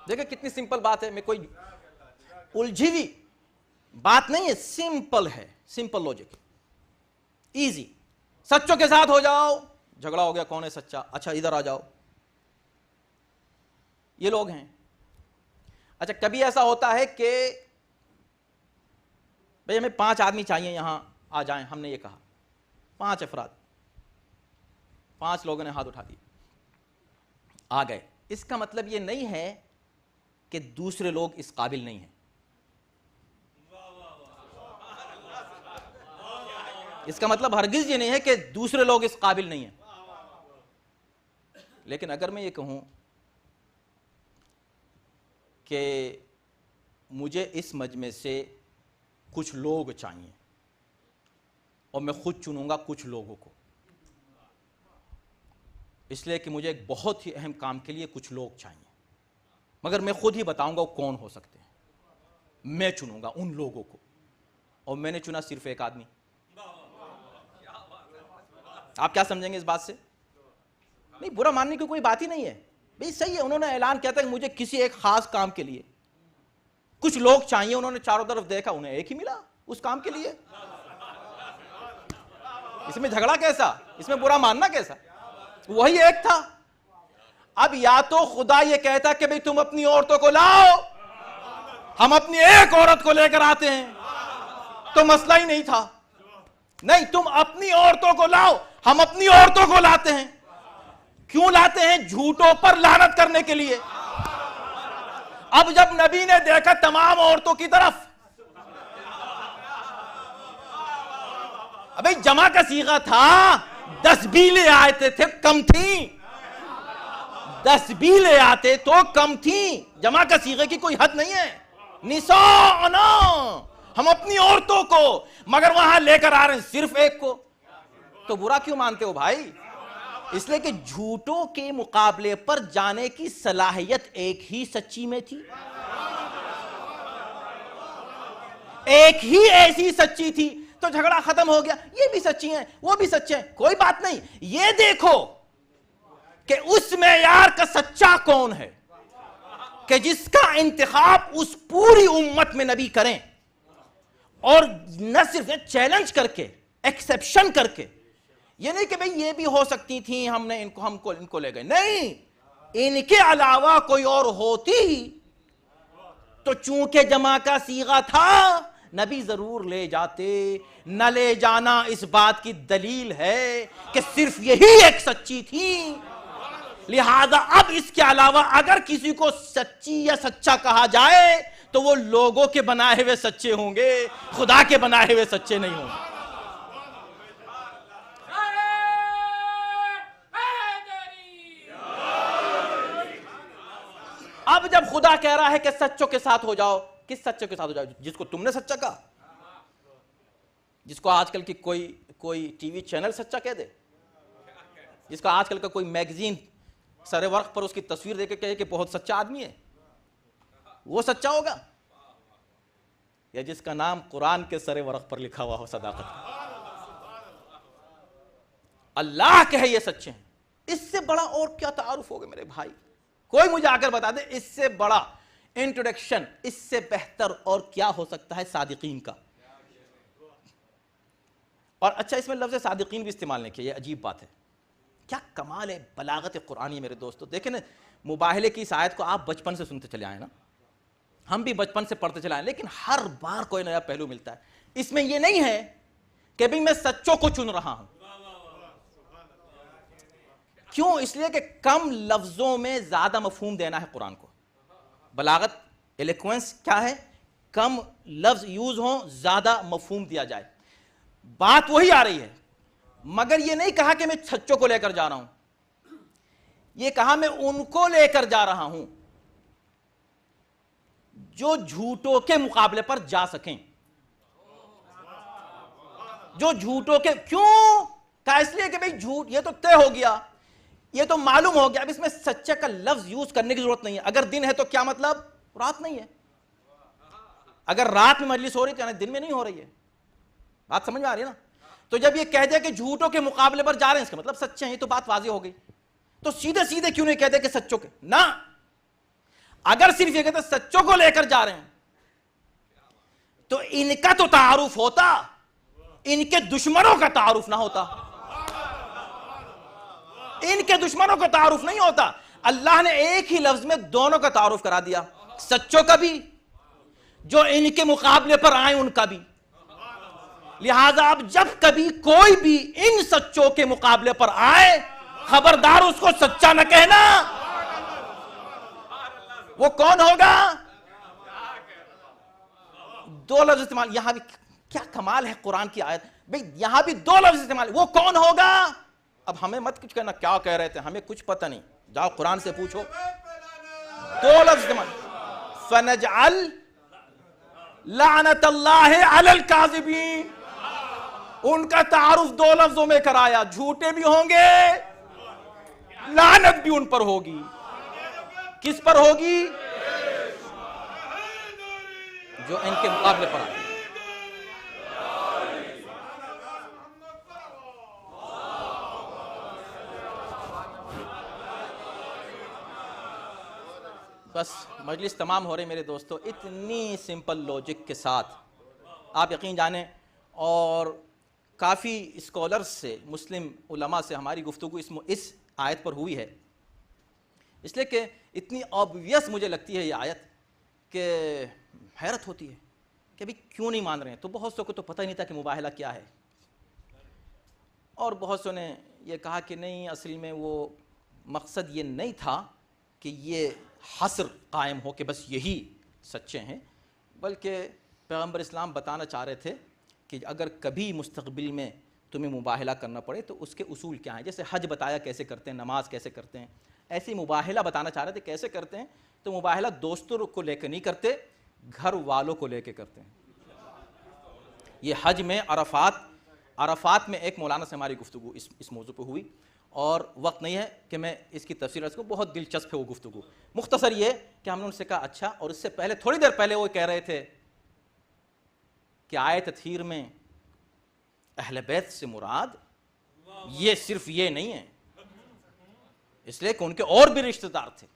دیکھیں کتنی سمپل بات ہے, میں کوئی الجھی ہوئی بات نہیں ہے, سمپل ہے, سمپل لوجک, ایزی. سچوں کے ساتھ ہو جاؤ, جھگڑا ہو گیا کون ہے سچا, اچھا ادھر آ جاؤ, یہ لوگ ہیں. اچھا کبھی ایسا ہوتا ہے کہ بھئی ہمیں 5 آدمی چاہیے یہاں آ جائیں, ہم نے یہ کہا 5 افراد, 5 لوگوں نے ہاتھ اٹھا دیے, آ گئے. اس کا مطلب یہ نہیں ہے کہ دوسرے لوگ اس قابل نہیں ہیں. اس کا مطلب ہرگز یہ نہیں ہے کہ دوسرے لوگ اس قابل نہیں ہیں. لیکن اگر میں یہ کہوں کہ مجھے اس مجمع سے کچھ لوگ چاہیے اور میں خود چنوں گا کچھ لوگوں کو, اس لیے کہ مجھے ایک بہت ہی اہم کام کے لیے کچھ لوگ چاہیے, مگر میں خود ہی بتاؤں گا وہ کون ہو سکتے ہیں. میں چنوں گا ان لوگوں کو, اور میں نے چنا صرف ایک آدمی. آپ کیا سمجھیں گے اس بات سے؟ نہیں, برا ماننے کی کوئی بات ہی نہیں ہے بھئی, صحیح ہے, انہوں نے اعلان کیا تھا کہ مجھے کسی ایک خاص کام کے لیے کچھ لوگ چاہیے. انہوں نے چاروں طرف دیکھا, انہیں ایک ہی ملا اس کام کے لیے. اس میں جھگڑا کیسا, اس میں برا ماننا کیسا, وہی ایک تھا. اب یا تو خدا یہ کہتا کہ بھئی تم اپنی عورتوں کو لاؤ, ہم اپنی ایک عورت کو لے کر آتے ہیں, تو مسئلہ ہی نہیں تھا. نہیں, تم اپنی عورتوں کو لاؤ, ہم اپنی عورتوں کو لاتے ہیں. کیوں لاتے ہیں؟ جھوٹوں پر لعنت کرنے کے لیے. اب جب نبی نے دیکھا تمام عورتوں کی طرف, ابھی جمع کا صیغہ تھا, 10 بھی لے آتے تھے, کم تھیں. 10 بھی لے آتے تو کم تھیں. جمع کا صیغے کی کوئی حد نہیں ہے. نساءنا, ہم اپنی عورتوں کو, مگر وہاں لے کر آ رہے ہیں صرف ایک کو. تو برا کیوں مانتے ہو بھائی؟ اس لیے کہ جھوٹوں کے مقابلے پر جانے کی صلاحیت ایک ہی سچی میں تھی. ایک ہی ایسی سچی تھی, تو جھگڑا ختم ہو گیا. یہ بھی سچی ہیں, وہ بھی سچے ہیں, کوئی بات نہیں. یہ دیکھو کہ اس معیار کا سچا کون ہے کہ جس کا انتخاب اس پوری امت میں نبی کریں، اور نہ صرف چیلنج کر کے، ایکسیپشن کر کے، یہ نہیں کہ بھئی یہ بھی ہو سکتی تھیں، ہم نے ان کو لے گئے، نہیں، ان کے علاوہ کوئی اور ہوتی تو چونکہ جمع کا صیغہ تھا نبی ضرور لے جاتے. نہ لے جانا اس بات کی دلیل ہے کہ صرف یہی ایک سچی تھی، لہذا اب اس کے علاوہ اگر کسی کو سچی یا سچا کہا جائے تو وہ لوگوں کے بنائے ہوئے سچے ہوں گے، خدا کے بنائے ہوئے سچے نہیں ہوں گے. اب جب خدا کہہ رہا ہے کہ سچوں کے ساتھ ہو جاؤ، کس سچوں کے ساتھ ہو جاؤ؟ جس کو تم نے سچا کہا، جس کو آج کل کی کوئی ٹی وی چینل سچا کہہ دے، جس کا آج کل کا کوئی میگزین سر ورق پر اس کی تصویر دے کے کہے کہ بہت سچا آدمی ہے، وہ سچا ہوگا؟ یا جس کا نام قرآن کے سر ورق پر لکھا ہوا ہو صداقت؟ اللہ کہے یہ سچے ہیں، اس سے بڑا اور کیا تعارف ہوگا میرے بھائی؟ کوئی مجھے آ کر بتا دے اس سے بڑا انٹروڈکشن، اس سے بہتر اور کیا ہو سکتا ہے صادقین کا؟ اور اچھا، اس میں لفظ صادقین بھی استعمال نہیں کیا، یہ عجیب بات ہے. کیا کمال ہے بلاغت قرآنی میرے دوستو. دیکھیں نا، مباہلے کی اس آیت کو آپ بچپن سے سنتے چلے آئے نا، ہم بھی بچپن سے پڑھتے چلے آئے، لیکن ہر بار کوئی نیا پہلو ملتا ہے. اس میں یہ نہیں ہے کہ بھی میں سچوں کو چن رہا ہوں. کیوں؟ اس لیے کہ کم لفظوں میں زیادہ مفہوم دینا ہے قرآن کو. بلاغت، ایلیکوینس کیا ہے؟ کم لفظ یوز ہوں، زیادہ مفہوم دیا جائے. بات وہی آ رہی ہے، مگر یہ نہیں کہا کہ میں سچوں کو لے کر جا رہا ہوں، یہ کہا میں ان کو لے کر جا رہا ہوں جو جھوٹوں کے مقابلے پر جا سکیں. جو جھوٹوں کے، کیوں کہا؟ اس لیے کہ بھئی جھوٹ یہ تو طے ہو گیا، یہ تو معلوم ہو گیا، اب اس میں سچے کا لفظ یوز کرنے کی ضرورت نہیں ہے. اگر دن ہے تو کیا مطلب؟ رات نہیں ہے. اگر رات میں مجلس ہو رہی ہے تو دن میں نہیں ہو رہی ہے. بات سمجھ میں آ رہی ہے نا؟ تو جب یہ کہہ دیا کہ جھوٹوں کے مقابلے پر جا رہے ہیں، اس کا مطلب سچے ہیں، یہ تو بات واضح ہو گئی. تو سیدھے سیدھے کیوں نہیں کہتے کہ سچوں کے؟ نہ، اگر صرف یہ کہتے سچوں کو لے کر جا رہے ہیں تو ان کا تو تعارف ہوتا، ان کے دشمنوں کا تعارف نہ ہوتا. ان کے دشمنوں کا تعارف نہیں ہوتا. اللہ نے ایک ہی لفظ میں دونوں کا تعارف کرا دیا، سچوں کا بھی، جو ان کے مقابلے پر آئیں ان کا بھی. لہذا اب جب کبھی کوئی بھی ان سچوں کے مقابلے پر آئے، خبردار اس کو سچا نہ کہنا. وہ کون ہوگا؟ دو لفظ استعمال. یہاں بھی کیا کمال ہے قرآن کی آیت، بھئی یہاں بھی دو لفظ استعمال. وہ کون ہوگا؟ اب ہمیں مت کچھ کہنا کیا کہہ رہے تھے، ہمیں کچھ پتہ نہیں، جاؤ قرآن سے پوچھو. دو لفظ استعمال، فَنَجْعَلْ لَعْنَةَ اللَّهِ عَلَى الْكَاذِبِينَ. ان کا تعارف دو لفظوں میں کرایا، جھوٹے بھی ہوں گے، لعنت بھی ان پر ہوگی. کس پر ہوگی؟ جو ان کے مقابلے پر آئے. بس مجلس تمام ہو رہی میرے دوستو. اتنی سمپل لوجک کے ساتھ آپ یقین جانیں، اور کافی اسکالرز سے، مسلم علماء سے ہماری گفتگو اس آیت پر ہوئی ہے، اس لیے کہ اتنی آبویس مجھے لگتی ہے یہ آیت کہ حیرت ہوتی ہے کہ ابھی کیوں نہیں مان رہے ہیں. تو بہت سو کو تو پتہ ہی نہیں تھا کہ مباہلہ کیا ہے، اور بہت سو نے یہ کہا کہ نہیں، اصل میں وہ مقصد یہ نہیں تھا کہ یہ حصر قائم ہو کہ بس یہی سچے ہیں، بلکہ پیغمبر اسلام بتانا چاہ رہے تھے کہ اگر کبھی مستقبل میں تمہیں مباہلہ کرنا پڑے تو اس کے اصول کیا ہیں. جیسے حج بتایا کیسے کرتے ہیں، نماز کیسے کرتے ہیں، ایسے مباہلہ بتانا چاہ رہے تھے کیسے کرتے ہیں. تو مباہلہ دوستوں کو لے کے نہیں کرتے، گھر والوں کو لے کے کرتے ہیں. یہ حج میں عرفات میں ایک مولانا سے ہماری گفتگو اس موضوع پہ ہوئی، اور وقت نہیں ہے کہ میں اس کی تفصیل اس کو، بہت دلچسپ ہے وہ گفتگو. مختصر یہ کہ ہم نے ان سے کہا اچھا، اور اس سے پہلے تھوڑی دیر پہلے وہ کہہ رہے تھے کہ آیت تطہیر میں اہل بیت سے مراد یہ صرف یہ نہیں ہے، اس لیے کہ ان کے اور بھی رشتہ دار تھے.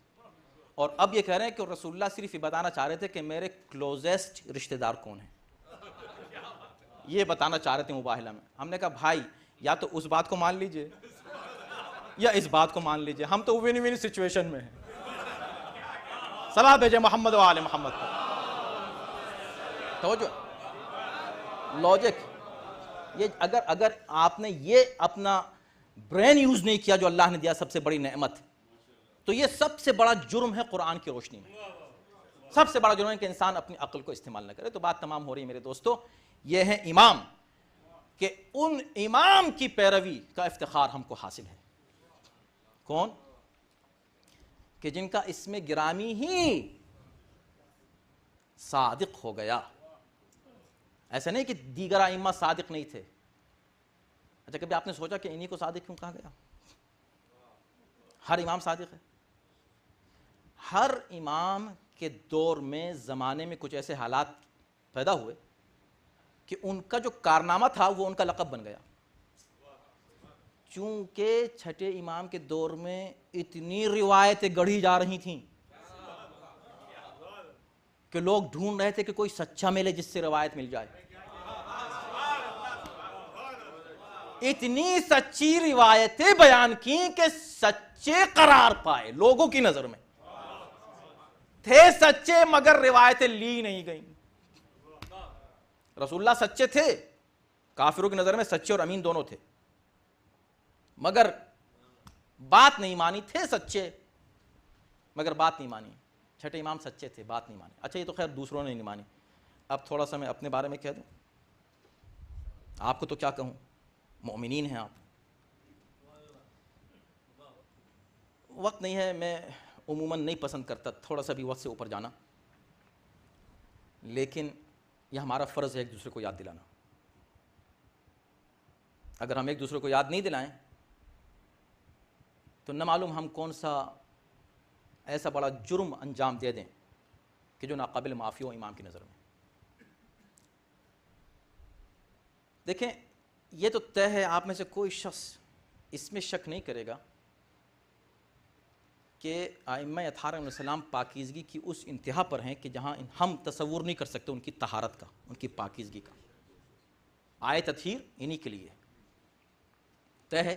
اور اب یہ کہہ رہے ہیں کہ رسول اللہ صرف یہ بتانا چاہ رہے تھے کہ میرے کلوزسٹ رشتہ دار کون ہیں, یہ بتانا چاہ رہے تھے مباہلہ میں. ہم نے کہا بھائی یا تو اس بات کو مان لیجئے یا اس بات کو مان لیجئے, ہم تو ون ون سچویشن میں ہیں. صلاح بھیجے محمد و آل محمد پر. توجہ, لاجک, یہ اگر آپ نے یہ اپنا برین یوز نہیں کیا جو اللہ نے دیا سب سے بڑی نعمت, تو یہ سب سے بڑا جرم ہے قرآن کی روشنی میں. سب سے بڑا جرم ہے کہ انسان اپنی عقل کو استعمال نہ کرے. تو بات تمام ہو رہی ہے میرے دوستو, یہ ہے امام, کہ ان امام کی پیروی کا افتخار ہم کو حاصل ہے. کون؟ کہ جن کا اسم گرامی ہی صادق ہو گیا. ایسا نہیں کہ دیگر ائمہ صادق نہیں تھے. اچھا کبھی آپ نے سوچا کہ انہی کو صادق کیوں کہا گیا؟ ہر امام صادق ہے. ہر امام کے دور میں زمانے میں کچھ ایسے حالات پیدا ہوئے کہ ان کا جو کارنامہ تھا وہ ان کا لقب بن گیا. چونکہ چھٹے امام کے دور میں اتنی روایتیں گڑھی جا رہی تھیں کہ لوگ ڈھونڈ رہے تھے کہ کوئی سچا ملے جس سے روایت مل جائے. اتنی سچی روایتیں بیان کی کہ سچے قرار پائے لوگوں کی نظر میں. تھے سچے مگر روایتیں لی نہیں گئیں. رسول اللہ سچے تھے, کافروں کی نظر میں سچے اور امین دونوں تھے, مگر بات نہیں مانی. تھے سچے مگر بات نہیں مانی. چھٹے امام سچے تھے, بات نہیں مانی. اچھا یہ تو خیر دوسروں نے نہیں مانی. اب تھوڑا سا میں اپنے بارے میں کہہ دوں. آپ کو تو کیا کہوں, مومنین ہیں آپ. وقت نہیں ہے, میں عموماً نہیں پسند کرتا تھوڑا سا بھی وقت سے اوپر جانا, لیکن یہ ہمارا فرض ہے ایک دوسرے کو یاد دلانا. اگر ہم ایک دوسرے کو یاد نہیں دلائیں تو نہ معلوم ہم کون سا ایسا بڑا جرم انجام دے دیں کہ جو ناقابل معافی ہو امام کی نظر میں. دیکھیں یہ تو طے ہے, آپ میں سے کوئی شخص اس میں شک نہیں کرے گا کہ ائمہ اطہار علیہ السلام پاکیزگی کی اس انتہا پر ہیں کہ جہاں ہم تصور نہیں کر سکتے ان کی طہارت کا, ان کی پاکیزگی کا. آیت تطہیر انہی کے لیے طے ہے.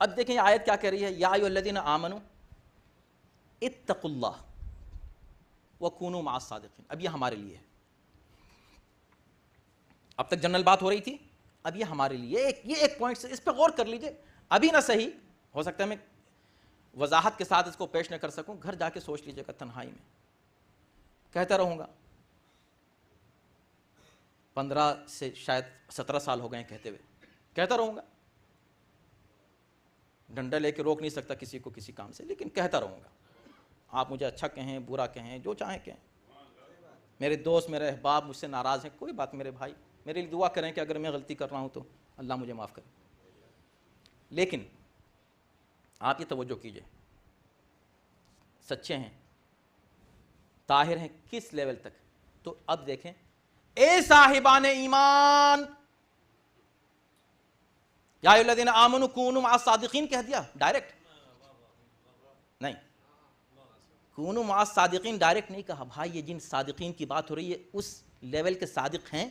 اب دیکھیں یہ آیت کیا کہہ رہی ہے, یا ایھا الذین آمنوا اتقوا اللہ وکونوا مع الصادقین. اب یہ ہمارے لیے ہے. اب تک جنرل بات ہو رہی تھی, اب یہ ہمارے لیے یہ ایک پوائنٹ سے اس پہ غور کر لیجئے. ابھی نہ صحیح ہو سکتا ہے میں وضاحت کے ساتھ اس کو پیش نہ کر سکوں, گھر جا کے سوچ لیجئے گا تنہائی میں. کہتا رہوں گا, 15 سے شاید 17 سال ہو گئے ہیں کہتے ہوئے, کہتا رہوں گا. ڈنڈا لے کے روک نہیں سکتا کسی کو کسی کام سے, لیکن کہتا رہوں گا. آپ مجھے اچھا کہیں, برا کہیں, جو چاہیں کہیں. میرے دوست, میرے احباب مجھ سے ناراض ہیں, کوئی بات, میرے بھائی میرے لیے دعا کریں کہ اگر میں غلطی کر رہا ہوں تو اللہ مجھے معاف کرے. لیکن آپ یہ توجہ کیجئے, سچے ہیں, طاہر ہیں, کس لیول تک؟ تو اب دیکھیں, اے صاحبان ایمان, یا ایھا الذین آمنوا کونوا مع الصادقین کہہ دیا ڈائریکٹ. نہیں, کونوا مع الصادقین ڈائریکٹ نہیں کہا. بھائی یہ جن صادقین کی بات ہو رہی ہے اس لیول کے صادق ہیں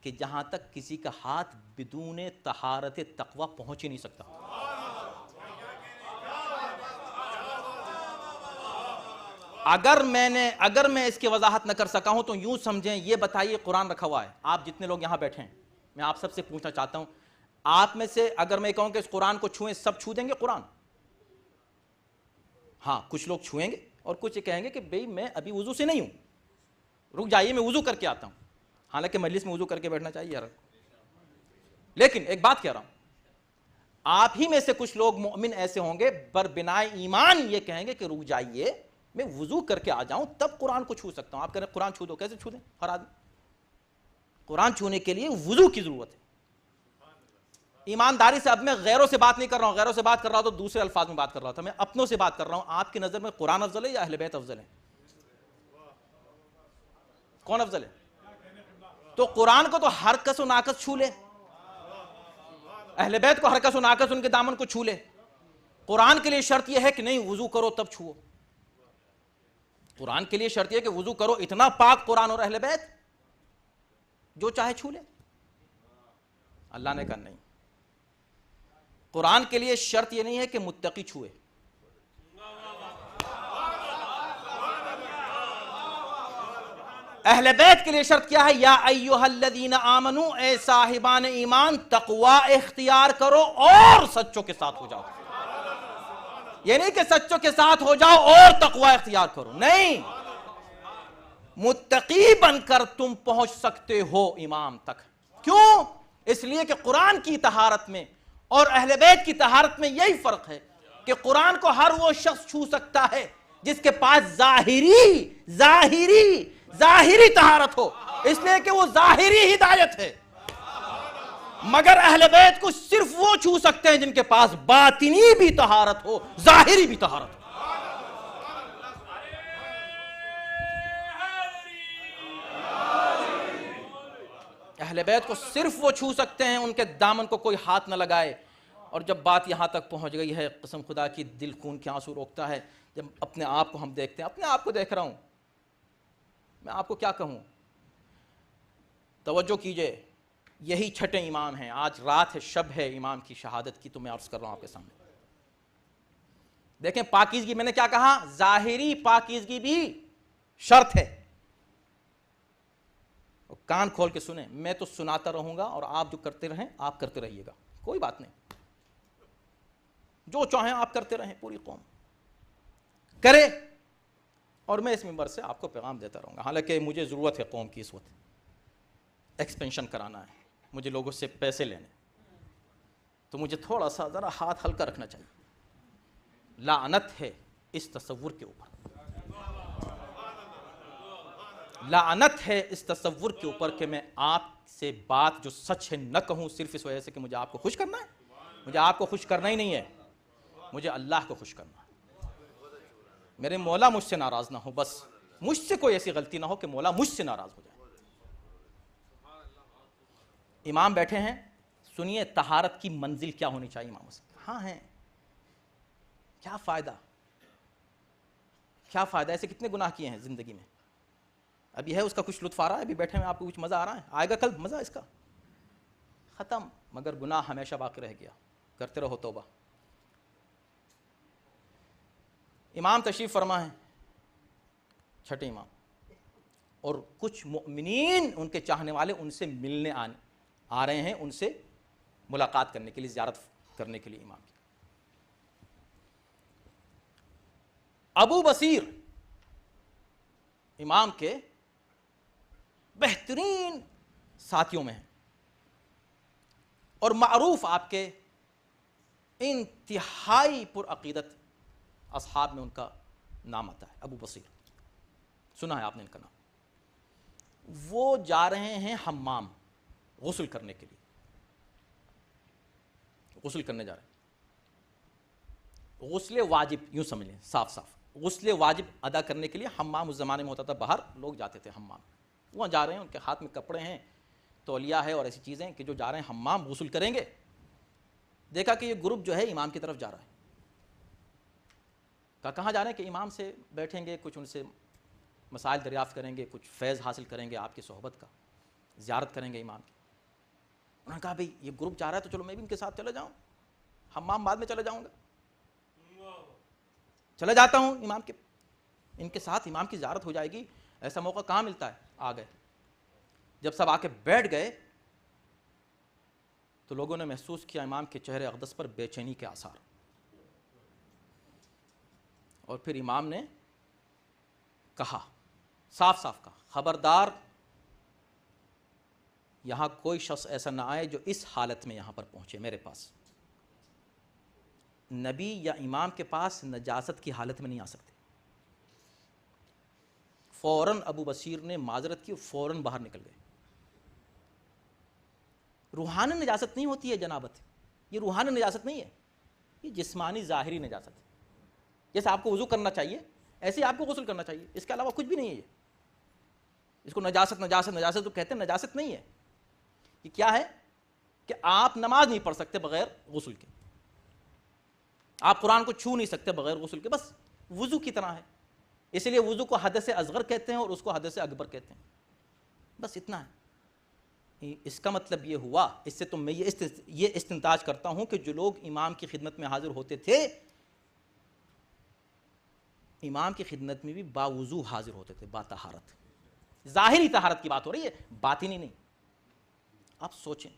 کہ جہاں تک کسی کا ہاتھ بدون طہارت تقوی پہنچ ہی نہیں سکتا. اگر میں اس کی وضاحت نہ کر سکا ہوں تو یوں سمجھیں, یہ بتائیے قرآن رکھا ہوا ہے, آپ جتنے لوگ یہاں بیٹھے ہیں, میں آپ سب سے پوچھنا چاہتا ہوں, آپ میں سے اگر میں کہوں کہ اس قرآن کو چھوئیں, سب چھو دیں گے قرآن؟ ہاں, کچھ لوگ چھوئیں گے اور کچھ یہ کہیں گے کہ بھئی میں ابھی وضو سے نہیں ہوں, رک جائیے میں وضو کر کے آتا ہوں. حالانکہ مجلس میں وضو کر کے بیٹھنا چاہیے یار. لیکن ایک بات کہہ رہا ہوں, آپ ہی میں سے کچھ لوگ مومن ایسے ہوں گے بر-بنائے ایمان یہ کہیں گے کہ رک جائیے میں وضو کر کے آ جاؤں تب قرآن کو چھو سکتا ہوں. آپ کہہ رہے ہیں قرآن چھو دو, کیسے چھو دیں؟ ہر آدمی قرآن چھونے کے لیے وضو کی ضرورت ہے. ایمانداری سے اب میں غیروں سے بات نہیں کر رہا ہوں, غیروں سے بات کر رہا ہوں تو دوسرے الفاظ میں بات کر رہا تھا, میں اپنوں سے بات کر رہا ہوں. آپ کی نظر میں قرآن افضل ہے یا اہل بیت افضل ہے؟ کون افضل ہے؟ تو قرآن کو تو ہر کس و ناکس چھو لے, اہل بیت کو ہر کس و ناکس ان کے دامن کو چھو لے, قرآن کے لیے شرط یہ ہے کہ نہیں وضو کرو تب چھو، قرآن کے لیے شرط یہ کہ وضو کرو، اتنا پاک قرآن اور اہل بیت جو چاہے چھو لے۔ اللہ نے کہا نہیں، قرآن کے لیے شرط یہ نہیں ہے کہ متقی چھوئے، اہل بیت کے لیے شرط کیا ہے؟ یا ایھا الذین آمنو، اے صاحبان ایمان، تقوی اختیار کرو اور سچوں کے ساتھ ہو جاؤ۔ یہ نہیں کہ سچوں کے ساتھ ہو جاؤ اور تقوی اختیار کرو، نہیں، متقی بن کر تم پہنچ سکتے ہو امام تک۔ کیوں؟ اس لیے کہ قرآن کی طہارت میں اور اہل بیت کی طہارت میں یہی فرق ہے کہ قرآن کو ہر وہ شخص چھو سکتا ہے جس کے پاس ظاہری طہارت ہو، اس لیے کہ وہ ظاہری ہدایت ہے، مگر اہل بیت کو صرف وہ چھو سکتے ہیں جن کے پاس باطنی بھی طہارت ہو، ظاہری بھی طہارت ہو۔ اہل بیت کو صرف وہ چھو سکتے ہیں، ان کے دامن کو کوئی ہاتھ نہ لگائے۔ اور جب بات یہاں تک پہنچ گئی ہے، قسم خدا کی دل خون کے آنسو روکتا ہے جب اپنے آپ کو ہم دیکھتے ہیں، اپنے آپ کو دیکھ رہا ہوں، میں آپ کو کیا کہوں، توجہ کیجئے، یہی چھٹے امام ہیں، آج رات ہے، شب ہے امام کی شہادت کی، تو میں عرض کر رہا ہوں آپ کے سامنے۔ دیکھیں پاکیزگی، میں نے کیا کہا؟ ظاہری پاکیزگی بھی شرط ہے۔ کان کھول کے سنیں، میں تو سناتا رہوں گا اور آپ جو کرتے رہیں آپ کرتے رہیے گا، کوئی بات نہیں، جو چاہیں آپ کرتے رہیں، پوری قوم کرے، اور میں اس منبر سے آپ کو پیغام دیتا رہوں گا۔ حالانکہ مجھے ضرورت ہے قوم کی، اس وقت ایکسپینشن کرانا ہے، مجھے لوگوں سے پیسے لینے، تو مجھے تھوڑا سا ذرا ہاتھ ہلکا رکھنا چاہیے۔ لعنت ہے اس تصور کے اوپر، لعنت ہے اس تصور کے اوپر کہ میں آپ سے بات جو سچ ہے نہ کہوں، صرف اس وجہ سے کہ مجھے آپ کو خوش کرنا ہے۔ مجھے آپ کو خوش کرنا ہی نہیں ہے، مجھے اللہ کو خوش کرنا ہے۔ میرے مولا مجھ سے ناراض نہ ہو، بس مجھ سے کوئی ایسی غلطی نہ ہو کہ مولا مجھ سے ناراض ہو جائے۔ امام بیٹھے ہیں، سنیے طہارت کی منزل کیا ہونی چاہیے امام سے، ہاں ہیں، کیا فائدہ، کیا فائدہ، ایسے کتنے گناہ کیے ہیں زندگی میں، ابھی ہے اس کا کچھ لطف آ رہا ہے، ابھی بیٹھے میں آپ کو کچھ مزہ آ رہا ہے، آئے گا کل مزہ اس کا، ختم، مگر گناہ ہمیشہ باقی رہ گیا، کرتے رہو توبہ۔ امام تشریف فرما ہے، چھٹے امام، اور کچھ مؤمنین ان کے چاہنے والے ان سے ملنے آ رہے ہیں، ان سے ملاقات کرنے کے لیے، زیارت کرنے کے لیے امام کی۔ ابو بصیر امام کے بہترین ساتھیوں میں ہیں، اور معروف آپ کے انتہائی پر عقیدت اصحاب میں ان کا نام آتا ہے، ابو بصیر، سنا ہے آپ نے ان کا نام۔ وہ جا رہے ہیں حمام غسل کرنے کے لیے، غسل کرنے جا رہے ہیں، غسل واجب، یوں سمجھ لیں صاف صاف، غسل واجب ادا کرنے کے لیے حمام اس زمانے میں ہوتا تھا، باہر لوگ جاتے تھے حمام، وہاں جا رہے ہیں، ان کے ہاتھ میں کپڑے ہیں، تولیہ ہے اور ایسی چیزیں کہ جو جا رہے ہیں حمام غسل کریں گے۔ دیکھا کہ یہ گروپ جو ہے امام کی طرف جا رہا ہے، کہاں جا رہے ہیں؟ کہ امام سے بیٹھیں گے، کچھ ان سے مسائل دریافت کریں گے، کچھ فیض حاصل کریں گے آپ کی صحبت کا، زیارت کریں گے امام کی۔ انہوں نے کہا بھئی یہ گروپ جا رہا ہے تو چلو میں بھی ان کے ساتھ چلا جاؤں، حمام بعد میں چلا جاؤں گا، چلا جاتا ہوں امام کے، ان کے ساتھ امام کی زیارت ہو جائے گی، ایسا موقع کہاں ملتا ہے۔ آ گئے، جب سب آ کے بیٹھ گئے تو لوگوں نے محسوس کیا امام کے چہرے اقدس پر بے چینی کے آثار، اور پھر امام نے کہا، صاف صاف کہا، خبردار یہاں کوئی شخص ایسا نہ آئے جو اس حالت میں یہاں پر پہنچے میرے پاس۔ نبی یا امام کے پاس نجاست کی حالت میں نہیں آ سکتے۔ فوراً ابو بصیر نے معذرت کی، فوراً باہر نکل گئے۔ روحانی نجاست نہیں ہوتی ہے جنابت، یہ روحانی نجاست نہیں ہے، یہ جسمانی ظاہری نجاست ہے۔ جیسے آپ کو وضو کرنا چاہیے ایسے ہی آپ کو غسل کرنا چاہیے، اس کے علاوہ کچھ بھی نہیں ہے یہ۔ اس کو نجاست نجاست نجاست تو کہتے ہیں، نجاست نہیں ہے، یہ کیا ہے کہ آپ نماز نہیں پڑھ سکتے بغیر غسل کے۔ آپ قرآن کو چھو نہیں سکتے بغیر غسل کے، بس وضو کی طرح ہے، اس لیے وضو کو حدث اصغر کہتے ہیں اور اس کو حدث اکبر کہتے ہیں، بس اتنا ہے۔ اس کا مطلب یہ ہوا، اس سے تو میں یہ استنتاج کرتا ہوں کہ جو لوگ امام کی خدمت میں حاضر ہوتے تھے، امام کی خدمت میں بھی باوضو حاضر ہوتے تھے، با طہارت۔ ظاہری طہارت کی بات ہو رہی ہے، باطنی نہیں۔ آپ سوچیں،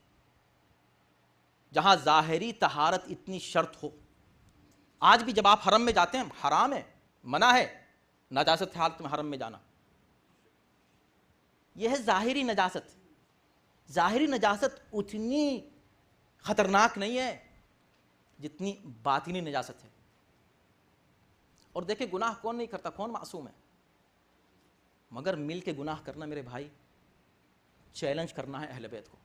جہاں ظاہری طہارت اتنی شرط ہو، آج بھی جب آپ حرم میں جاتے ہیں، حرام ہے، منع ہے نجاست حالت میں حرم میں جانا، یہ ہے ظاہری نجاست۔ ظاہری نجاست اتنی خطرناک نہیں ہے جتنی باطنی نجاست ہے۔ اور دیکھیں گناہ کون نہیں کرتا، کون معصوم ہے، مگر مل کے گناہ کرنا میرے بھائی، چیلنج کرنا ہے اہل بیت کو،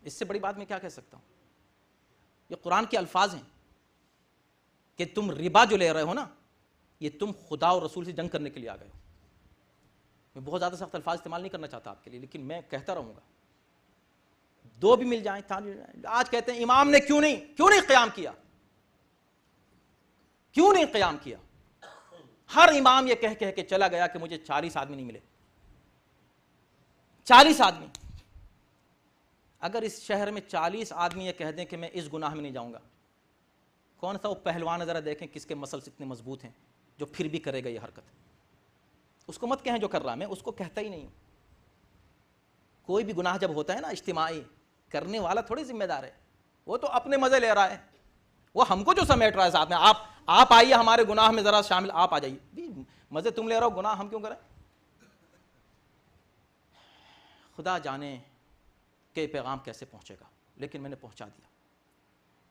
اس سے بڑی بات میں کیا کہہ سکتا ہوں؟ یہ قرآن کے الفاظ ہیں کہ تم ربا جو لے رہے ہو نا، یہ تم خدا اور رسول سے جنگ کرنے کے لیے آ گئے ہو۔ میں بہت زیادہ سخت الفاظ استعمال نہیں کرنا چاہتا آپ کے لیے، لیکن میں کہتا رہوں گا، دو بھی مل جائیں، تھا بھی مل جائیں۔ آج کہتے ہیں امام نے کیوں نہیں قیام کیا، کیوں نہیں قیام کیا؟ ہر امام یہ کہہ کے چلا گیا کہ مجھے 40 آدمی نہیں ملے، 40 آدمی۔ اگر اس شہر میں 40 آدمی یہ کہہ دیں کہ میں اس گناہ میں نہیں جاؤں گا، کون سا وہ پہلوان ذرا دیکھیں کس کے مسلس اتنے مضبوط ہیں جو پھر بھی کرے گا یہ حرکت۔ اس کو مت کہیں جو کر رہا، میں اس کو کہتا ہی نہیں ہوں۔ کوئی بھی گناہ جب ہوتا ہے نا اجتماعی، کرنے والا تھوڑی ذمہ دار ہے، وہ تو اپنے مزے لے رہا ہے، وہ ہم کو جو سمیٹ رہا ہے ساتھ میں، آپ آئیے ہمارے گناہ میں ذرا شامل، آپ آ جائیے، مزے تم لے رہے ہو، گناہ ہم کیوں کریں؟ خدا جانے کہ پیغام کیسے پہنچے گا، لیکن میں نے پہنچا دیا۔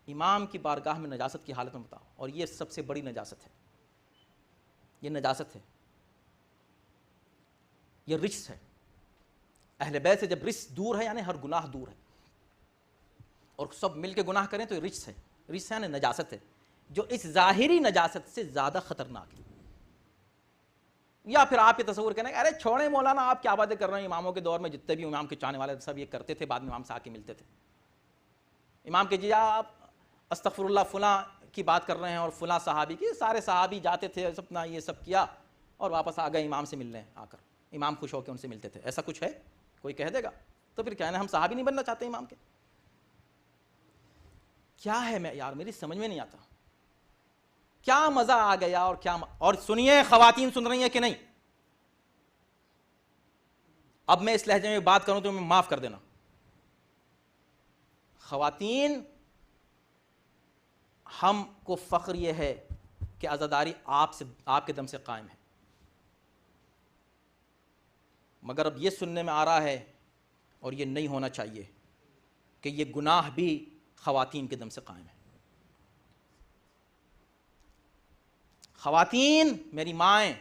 امام کی بارگاہ میں نجاست کی حالت میں بتاؤ، اور یہ سب سے بڑی نجاست ہے، یہ نجاست ہے، یہ رجس ہے۔ اہل بیت سے جب رجس دور ہے یعنی ہر گناہ دور ہے، اور سب مل کے گناہ کریں تو یہ رجس ہے، رجس یعنی نجاست ہے، جو اس ظاہری نجاست سے زیادہ خطرناک ہے۔ یا پھر آپ یہ تصور کریں کہ ارے چھوڑیں مولانا، آپ کیا باتیں کر رہے ہیں، اماموں کے دور میں جتنے بھی امام کے چاہنے والے سب یہ کرتے تھے، بعد میں امام سے آ کے ملتے تھے، امام کے جی آپ استغفر اللہ فلاں کی بات کر رہے ہیں، اور فلاں صحابی کی، سارے صحابی جاتے تھے اپنا یہ سب کیا اور واپس آ گئے امام سے ملنے، آ کر امام خوش ہو کے ان سے ملتے تھے، ایسا کچھ ہے؟ کوئی کہہ دے گا؟ تو پھر کہنا ہم صحابی نہیں بننا چاہتے امام کے؟ کیا ہے میں یار، میری سمجھ میں نہیں آتا، کیا مزہ آ گیا اور کیا اور سنیے خواتین سن رہی ہیں کہ نہیں؟ اب میں اس لہجے میں بات کروں تو میں معاف کر دینا، خواتین ہم کو فخر یہ ہے کہ عزاداری آپ کے دم سے قائم ہے، مگر اب یہ سننے میں آ رہا ہے اور یہ نہیں ہونا چاہیے کہ یہ گناہ بھی خواتین کے دم سے قائم ہے۔ خواتین، میری مائیں،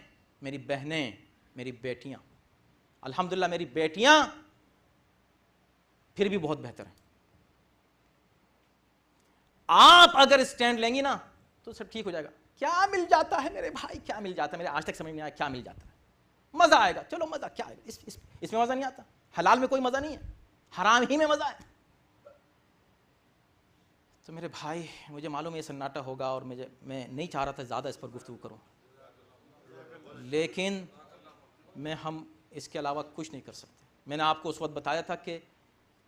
میری بہنیں، میری بیٹیاں، الحمدللہ میری بیٹیاں پھر بھی بہت بہتر ہیں، آپ اگر اسٹینڈ لیں گی نا تو سب ٹھیک ہو جائے گا۔ کیا مل جاتا ہے میرے بھائی، کیا مل جاتا ہے، میرے آج تک سمجھ نہیں آیا کیا مل جاتا ہے، مزہ آئے گا، چلو مزہ کیا ہے اس میں مزہ نہیں آتا، حلال میں کوئی مزہ نہیں ہے، حرام ہی میں مزہ ہے۔ تو میرے بھائی مجھے معلوم ہے یہ سناٹا ہوگا اور میں نہیں چاہ رہا تھا زیادہ اس پر گفتگو کروں، لیکن ہم اس کے علاوہ کچھ نہیں کر سکتے۔ میں نے آپ کو اس وقت بتایا تھا کہ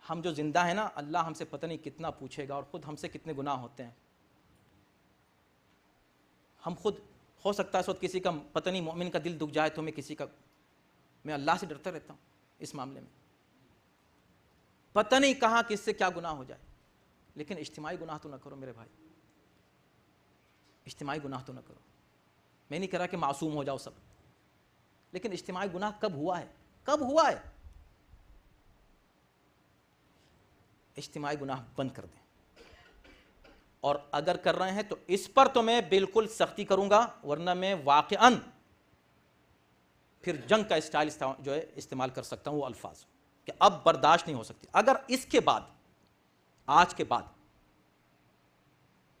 ہم جو زندہ ہیں نا، اللہ ہم سے پتہ نہیں کتنا پوچھے گا، اور خود ہم سے کتنے گناہ ہوتے ہیں، ہم خود ہو سکتا ہے اس وقت کسی کا پتہ نہیں مومن کا دل دکھ جائے تو میں اللہ سے ڈرتا رہتا ہوں اس معاملے میں، پتہ نہیں کہاں کس سے کیا گناہ ہو جائے، لیکن اجتماعی گناہ تو نہ کرو میرے بھائی، اجتماعی گناہ تو نہ کرو۔ میں نہیں کہہ رہا کہ معصوم ہو جاؤ سب، لیکن اجتماعی گناہ کب ہوا ہے، کب ہوا ہے؟ اجتماعی گناہ بند کر دیں، اور اگر کر رہے ہیں تو اس پر تو میں بالکل سختی کروں گا، ورنہ میں واقعاً پھر جنگ کا اسٹائل جو ہے استعمال کر سکتا ہوں، وہ الفاظ کہ اب برداشت نہیں ہو سکتی۔ اگر اس کے بعد، آج کے بعد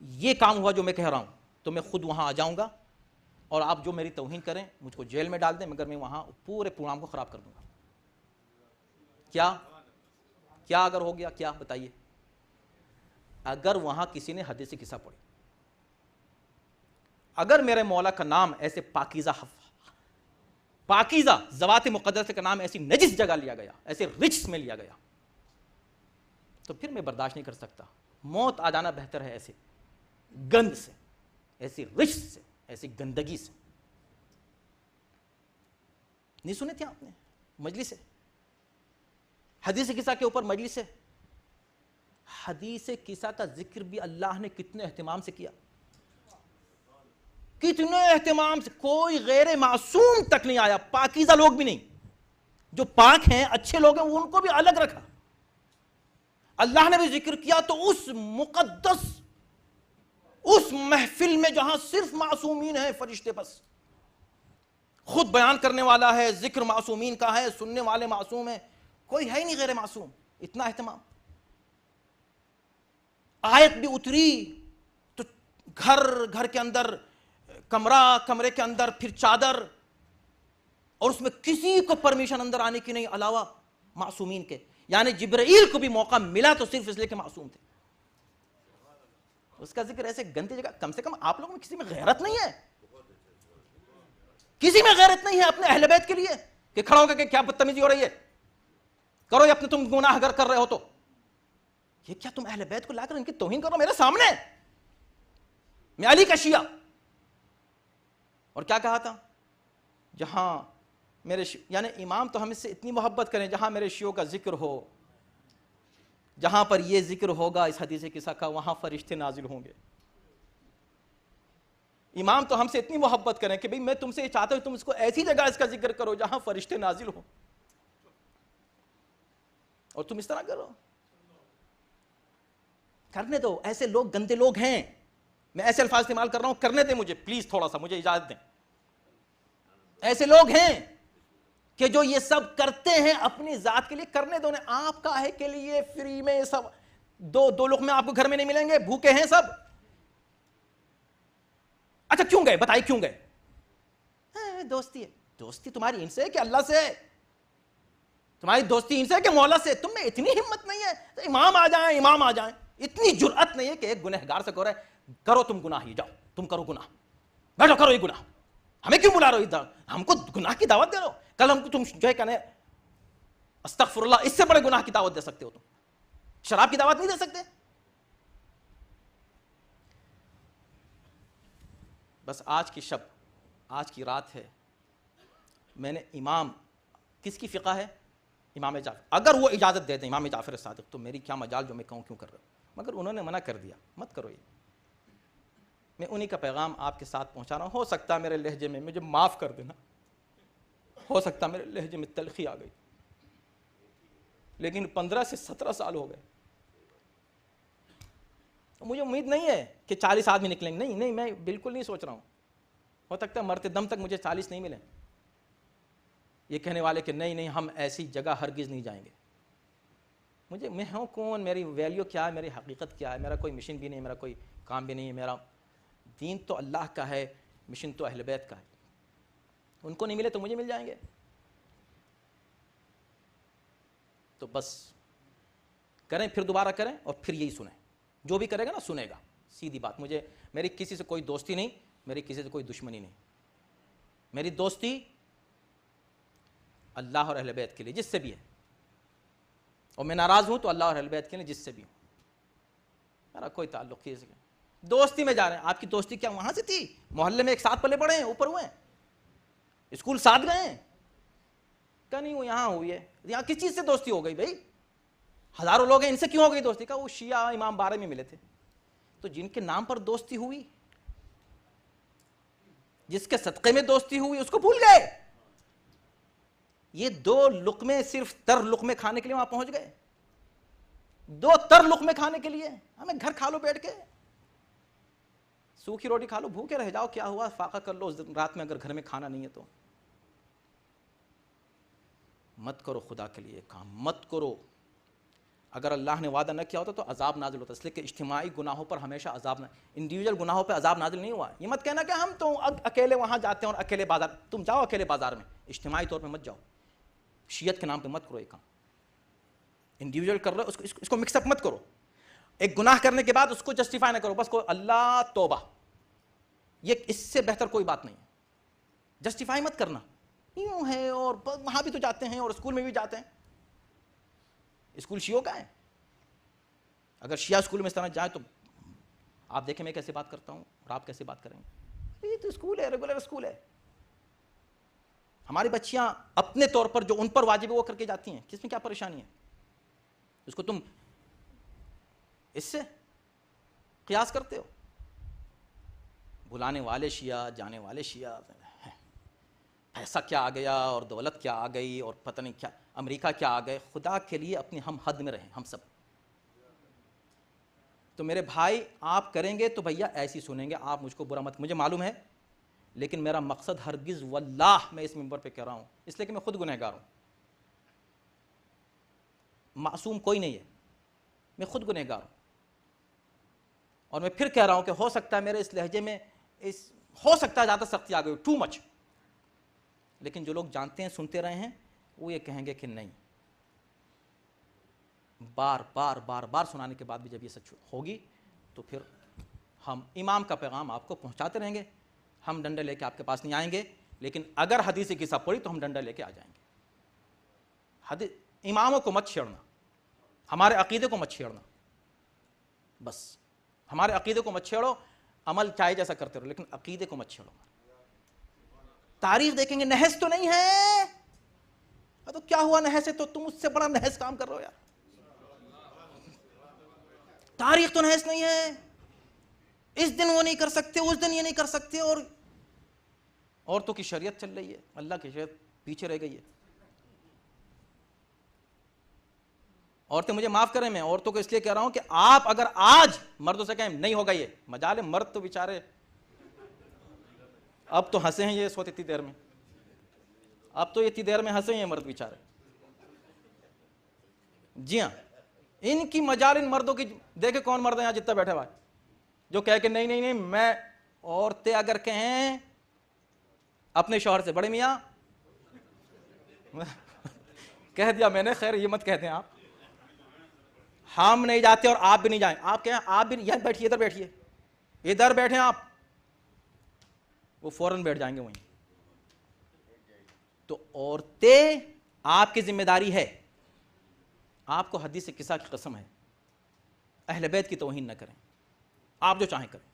یہ کام ہوا جو میں کہہ رہا ہوں، تو میں خود وہاں آ جاؤں گا، اور آپ جو میری توہین کریں مجھ کو جیل میں ڈال دیں، مگر میں وہاں پورے پروگرام کو خراب کر دوں گا۔ کیا اگر ہو گیا، کیا بتائیے؟ اگر وہاں کسی نے حدیث قصہ پڑھی. اگر میرے مولا کا نام ایسے پاکیزہ ذوات مقدس کا نام ایسی نجس جگہ لیا گیا, ایسے رجس میں لیا گیا, تو پھر میں برداشت نہیں کر سکتا. موت آ جانا بہتر ہے ایسے گند سے, ایسی رجس سے, ایسی گندگی سے. نہیں سنے تھے آپ نے مجلس ہے حدیث قصہ کے اوپر مجلس ہے. حدیث قصہ کا ذکر بھی اللہ نے کتنے اہتمام سے کیا, کتنے اہتمام سے. کوئی غیر معصوم تک نہیں آیا, پاکیزہ لوگ بھی نہیں. جو پاک ہیں اچھے لوگ ہیں ان کو بھی الگ رکھا. اللہ نے بھی ذکر کیا تو اس مقدس اس محفل میں جہاں صرف معصومین ہیں, فرشتے بس, خود بیان کرنے والا ہے, ذکر معصومین کا ہے, سننے والے معصوم ہیں, کوئی ہے ہی نہیں غیر معصوم. اتنا اہتمام. آیت بھی اتری تو گھر کے اندر, کمرے کے اندر, پھر چادر, اور اس میں کسی کو پرمیشن اندر آنے کی نہیں علاوہ معصومین کے. یعنی جبرائیل کو بھی موقع ملا تو صرف اس لیے کہ معصوم تھے. اس کا ذکر ایسے گندی جگہ. کم سے کم آپ لوگوں میں کسی میں غیرت نہیں ہے, کسی میں غیرت نہیں ہے اپنے اہل بیت کے لیے کہ کھڑا ہو کے کیا بدتمیزی ہو رہی ہے, کرو یہ اپنے, تم گناہ اگر کر رہے ہو تو یہ کیا تم اہل بیت کو لا کر ان کی توہین کرو میرے سامنے, میں علی کا شیعہ. اور کیا کہا تھا, جہاں میرے یعنی امام تو ہم اس سے اتنی محبت کریں جہاں میرے شیعوں کا ذکر ہو, جہاں پر یہ ذکر ہوگا اس حدیث قصہ کا, وہاں فرشتے نازل ہوں گے. امام تو ہم سے اتنی محبت کریں کہ بھئی میں تم سے یہ چاہتا ہوں تم اس کو ایسی جگہ اس کا ذکر کرو جہاں فرشتے نازل ہوں, اور تم اس طرح کرو. کرنے دو, ایسے لوگ گندے لوگ ہیں. میں ایسے الفاظ استعمال کر رہا ہوں, کرنے دیں مجھے پلیز, تھوڑا سا مجھے اجازت دیں. ایسے لوگ ہیں کہ جو یہ سب کرتے ہیں اپنی ذات کے لیے. کرنے دو, آپ کا ہے کے لیے فری میں سب. دو لقمے آپ کو گھر میں نہیں ملیں گے, بھوکے ہیں سب. اچھا کیوں گئے, بتائیے کیوں گئے؟ دوستی ہے. دوستی تمہاری ان سے ہے کہ اللہ سے ہے؟ تمہاری دوستی ان سے ہے کہ مولا سے؟ تم میں اتنی ہمت نہیں ہے امام آ جائیں, اتنی جرأت نہیں ہے کہ ایک گنہگار سے کہو رہے کرو تم گناہ, ہی جاؤ تم کرو گناہ, بیٹھو کرو یہ گناہ, ہمیں کیوں بلا رہے ہو, ہم کو گناہ کی دعوت دے رہے ہو. کل ہم کو تم جو ہے کہنے استغفر اللہ, اس سے بڑے گناہ کی دعوت دے سکتے ہو, تم شراب کی دعوت نہیں دے سکتے. بس آج کی شب, آج کی رات ہے, میں نے امام, کس کی فقہ ہے؟ امام جعفر. اگر وہ اجازت دے دیں امام جعفر صادق تو میری کیا مجال جو میں کہوں کیوں کر رہا ہوں, مگر انہوں نے منع کر دیا, مت کرو یہ. میں انہی کا پیغام آپ کے ساتھ پہنچا رہا ہوں. ہو سکتا ہے میرے لہجے میں, مجھے معاف کر دینا, ہو سکتا ہے میرے لہجے میں تلخی آ گئی, لیکن 15 سے 17 سال ہو گئے. مجھے امید نہیں ہے کہ 40 آدمی نکلیں گے, نہیں, میں بالکل نہیں سوچ رہا ہوں. ہو سکتا ہے مرتے دم تک مجھے 40 نہیں ملیں. یہ کہنے والے کہ نہیں ہم ایسی جگہ ہرگز نہیں جائیں گے. میں ہوں کون, میری ویلیو کیا ہے, میری حقیقت کیا ہے؟ میرا کوئی مشن بھی نہیں, میرا کوئی کام بھی نہیں ہے. میرا دین تو اللہ کا ہے, مشن تو اہل بیت کا ہے. ان کو نہیں ملے تو مجھے مل جائیں گے. تو بس کریں, پھر دوبارہ کریں, اور پھر یہی سنیں. جو بھی کرے گا نا سنے گا. سیدھی بات, میری کسی سے کوئی دوستی نہیں, میری کسی سے کوئی دشمنی نہیں. میری دوستی اللہ اور اہل بیت کے لیے, جس سے بھی ہے. اور میں ناراض ہوں تو اللہ اور اہل بیت کے لیے, جس سے بھی ہوں. میرا کوئی تعلق نہیں. دوستی میں جا رہے ہیں, آپ کی دوستی کیا وہاں سے تھی؟ محلے میں ایک ساتھ پلے پڑے ہیں, اوپر ہوئے ہیں, اسکول ساتھ گئے ہیں؟ کہ نہیں, وہ یہاں ہوئی ہے. یہاں کس چیز سے دوستی ہو گئی بھائی؟ ہزاروں لوگ ہیں, ان سے کیوں ہو گئی دوستی؟ کا وہ شیعہ امام بارے میں ملے تھے, تو جن کے نام پر دوستی ہوئی, جس کے صدقے میں دوستی ہوئی, اس کو بھول گئے. یہ 2 لقمے, صرف تر لقمے کھانے کے لیے وہاں پہنچ گئے. 2 تر لقمے کھانے کے لیے. ہمیں گھر کھا لو بیٹھ کے, سوکھی روٹی کھا لو, بھوکے رہ جاؤ, کیا ہوا, فاقہ کر لو رات میں اگر گھر میں کھانا نہیں ہے تو. مت کرو خدا کے لیے کام, مت کرو. اگر اللہ نے وعدہ نہ کیا ہوتا تو عذاب نازل ہوتا, اس لیے کہ اجتماعی گناہوں پر ہمیشہ عذاب نہ, انڈیویجول گناہوں پہ عذاب نازل نہیں ہوا. یہ مت کہنا کہ ہم تو اکیلے وہاں جاتے ہیں اور اکیلے بازار. تم جاؤ اکیلے بازار میں, اجتماعی طور پہ مت جاؤ. شیعت کے نام پہ مت کرو یہ کام. انڈیویجول کر رہے ہو, اس کو مکس اپ مت کرو. ایک گناہ کرنے کے بعد اس کو جسٹیفائی نہ کرو، بس کو اللہ توبہ، یہ اس سے بہتر کوئی بات نہیں ہے. جسٹیفائی مت کرنا، یوں ہے اور وہاں بھی تو جاتے ہیں اور اسکول میں بھی جاتے ہیں. اسکول شیعوں کا ہے، اگر شیعہ اسکول میں اس طرح جائے تو آپ دیکھیں میں کیسے بات کرتا ہوں اور آپ کیسے بات کریں گے. یہ تو اسکول ہے، ریگولر اسکول ہے. ہماری بچیاں اپنے طور پر جو ان پر واجب ہے وہ کر کے جاتی ہیں، کس میں کیا پریشانی ہے؟ اس کو تم اس سے قیاس کرتے ہو. بلانے والے شیعہ، جانے والے شیعہ، پیسہ کیا آ گیا اور دولت کیا آ گئی اور پتہ نہیں کیا، امریکہ کیا آ گئے. خدا کے لیے اپنی ہم حد میں رہیں ہم سب. تو میرے بھائی آپ کریں گے تو بھیا ایسی سنیں گے، آپ مجھ کو برا مت، مجھے معلوم ہے، لیکن میرا مقصد ہرگز واللہ میں اس منبر پہ کہہ رہا ہوں اس لیے کہ میں خود گنہگار ہوں. معصوم کوئی نہیں ہے، میں خود گنہگار ہوں. اور میں پھر کہہ رہا ہوں کہ ہو سکتا ہے میرے اس لہجے میں ہو سکتا ہے زیادہ سختی آ گئی، ٹو مچ، لیکن جو لوگ جانتے ہیں سنتے رہے ہیں وہ یہ کہیں گے کہ نہیں. بار بار بار بار سنانے کے بعد بھی جب یہ سچ ہوگی تو پھر ہم امام کا پیغام آپ کو پہنچاتے رہیں گے. ہم ڈنڈے لے کے آپ کے پاس نہیں آئیں گے، لیکن اگر حدیث کی قصہ پڑی تو ہم ڈنڈا لے کے آ جائیں گے. اماموں کو مت چھیڑنا، ہمارے عقیدے کو مت چھیڑنا، بس ہمارے عقیدے کو مت چھیڑو. عمل چاہے جیسا کرتے رہو لیکن عقیدے کو مت چھیڑو. تاریخ دیکھیں گے، نحس تو نہیں ہے. تو کیا ہوا نحس ہے تو تم اس سے بڑا نحس کام کر رہے ہو یار. تاریخ تو نحس نہیں ہے، اس دن وہ نہیں کر سکتے، اس دن یہ نہیں کر سکتے، اور عورتوں کی شریعت چل رہی ہے، اللہ کی شریعت پیچھے رہ گئی ہے. عورتیں مجھے معاف کریں، میں عورتوں کو اس لیے کہہ رہا ہوں کہ آپ اگر آج مردوں سے کہیں نہیں ہوگا یہ مجال، مرد تو بیچارے اب تو ہنسے ہیں یہ سوتے اتنی دیر میں، اب تو اتنی دیر میں ہنسے ہیں مرد بیچارے. جی ہاں، ان کی مجال ان مردوں کی دیکھے کون مرد ہیں یہاں جتنا بیٹھے ہوا ہے جو کہہ کہ نہیں نہیں نہیں میں. عورتیں اگر کہیں اپنے شوہر سے بڑے میاں کہہ دیا میں نے، خیر یہ مت کہتے ہیں آپ، ہم نہیں جاتے اور آپ بھی نہیں جائیں. آپ کہیں آپ بھی یہاں بیٹھیے، ادھر بیٹھیے، ادھر بیٹھیں آپ، وہ فوراً بیٹھ جائیں گے وہیں. تو عورتیں آپ کی ذمہ داری ہے، آپ کو حدیث قصہ کی قسم ہے اہل بیت کی توہین نہ کریں، آپ جو چاہیں کریں،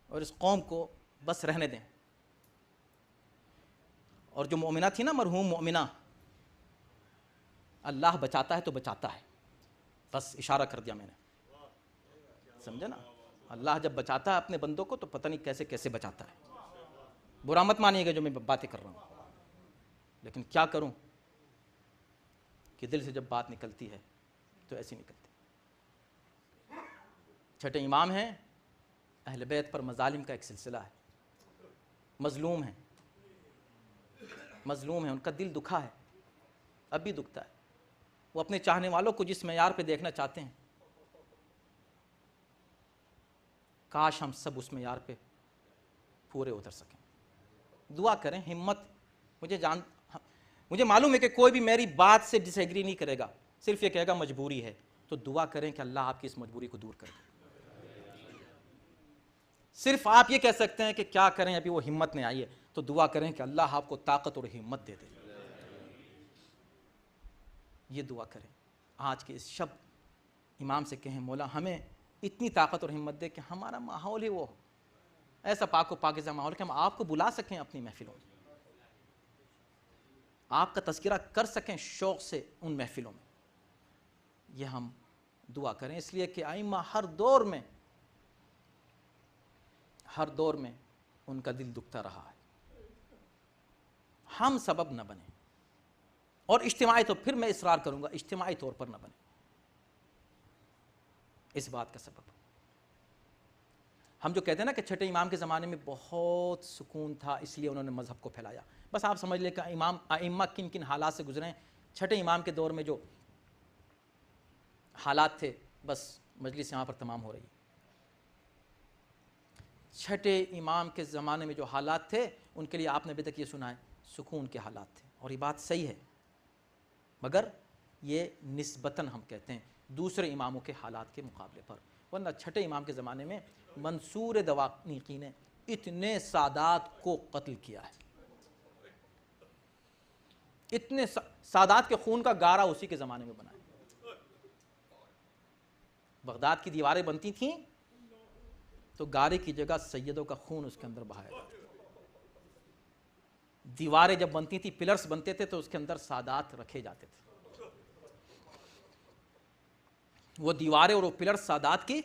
اور اس قوم کو بس رہنے دیں. اور جو مومنہ تھی نا، مرحوم مومنہ، اللہ بچاتا ہے تو بچاتا ہے، بس اشارہ کر دیا میں نے، سمجھے نا. اللہ جب بچاتا ہے اپنے بندوں کو تو پتہ نہیں کیسے کیسے بچاتا ہے. برا مت مانیے گا جو میں باتیں کر رہا ہوں، لیکن کیا کروں کہ دل سے جب بات نکلتی ہے تو ایسی نکلتی. چھٹے امام ہیں، اہل بیت پر مظالم کا ایک سلسلہ ہے، مظلوم ہیں، مظلوم ہیں، ان کا دل دکھا ہے، اب بھی دکھتا ہے. وہ اپنے چاہنے والوں کو جس معیار پہ دیکھنا چاہتے ہیں کاش ہم سب اس معیار پہ پورے اتر سکیں. دعا کریں، ہمت. مجھے معلوم ہے کہ کوئی بھی میری بات سے ڈس ایگری نہیں کرے گا، صرف یہ کہے گا مجبوری ہے. تو دعا کریں کہ اللہ آپ کی اس مجبوری کو دور کر دے. صرف آپ یہ کہہ سکتے ہیں کہ کیا کریں ابھی وہ ہمت نہیں آئی ہے، تو دعا کریں کہ اللہ آپ کو طاقت اور ہمت دے دے. یہ دعا کریں. آج کے اس شب امام سے کہیں مولا ہمیں اتنی طاقت اور ہمت دے کہ ہمارا ماحول ہی وہ ایسا پاک و پاکیزہ ماحول کہ ہم آپ کو بلا سکیں اپنی محفلوں میں، آپ کا تذکرہ کر سکیں شوق سے ان محفلوں میں. یہ ہم دعا کریں، اس لیے کہ ائمہ ہر دور میں ان کا دل دکھتا رہا ہے. ہم سبب نہ بنیں، اور اجتماعی طور پھر میں اصرار کروں گا اجتماعی طور پر نہ بنیں. اس بات کا سبب ہم جو کہتے ہیں نا کہ چھٹے امام کے زمانے میں بہت سکون تھا اس لیے انہوں نے مذہب کو پھیلایا. بس آپ سمجھ لیں کہ ائمہ کن کن حالات سے گزرے ہیں. چھٹے امام کے دور میں جو حالات تھے، بس مجلس یہاں پر تمام ہو رہی ہے. چھٹے امام کے زمانے میں جو حالات تھے ان کے لیے آپ نے ابھی تک یہ سنا ہے سکون کے حالات تھے، اور یہ بات صحیح ہے، مگر یہ نسبتاً ہم کہتے ہیں دوسرے اماموں کے حالات کے مقابلے پر، ورنہ چھٹے امام کے زمانے میں منصور دواقنیقی نے اتنے سادات کو قتل کیا ہے، اتنے سادات کے خون کا گارا اسی کے زمانے میں بنا ہے۔ بغداد کی دیواریں بنتی تھیں تو گارے کی جگہ سیدوں کا خون اس کے اندر بہایا جاتا تھا۔ دیواریں جب بنتی تھی، پلرز بنتے تھے تو اس کے اندر سادات رکھے جاتے تھے، وہ دیواریں اور وہ پلرز سادات کی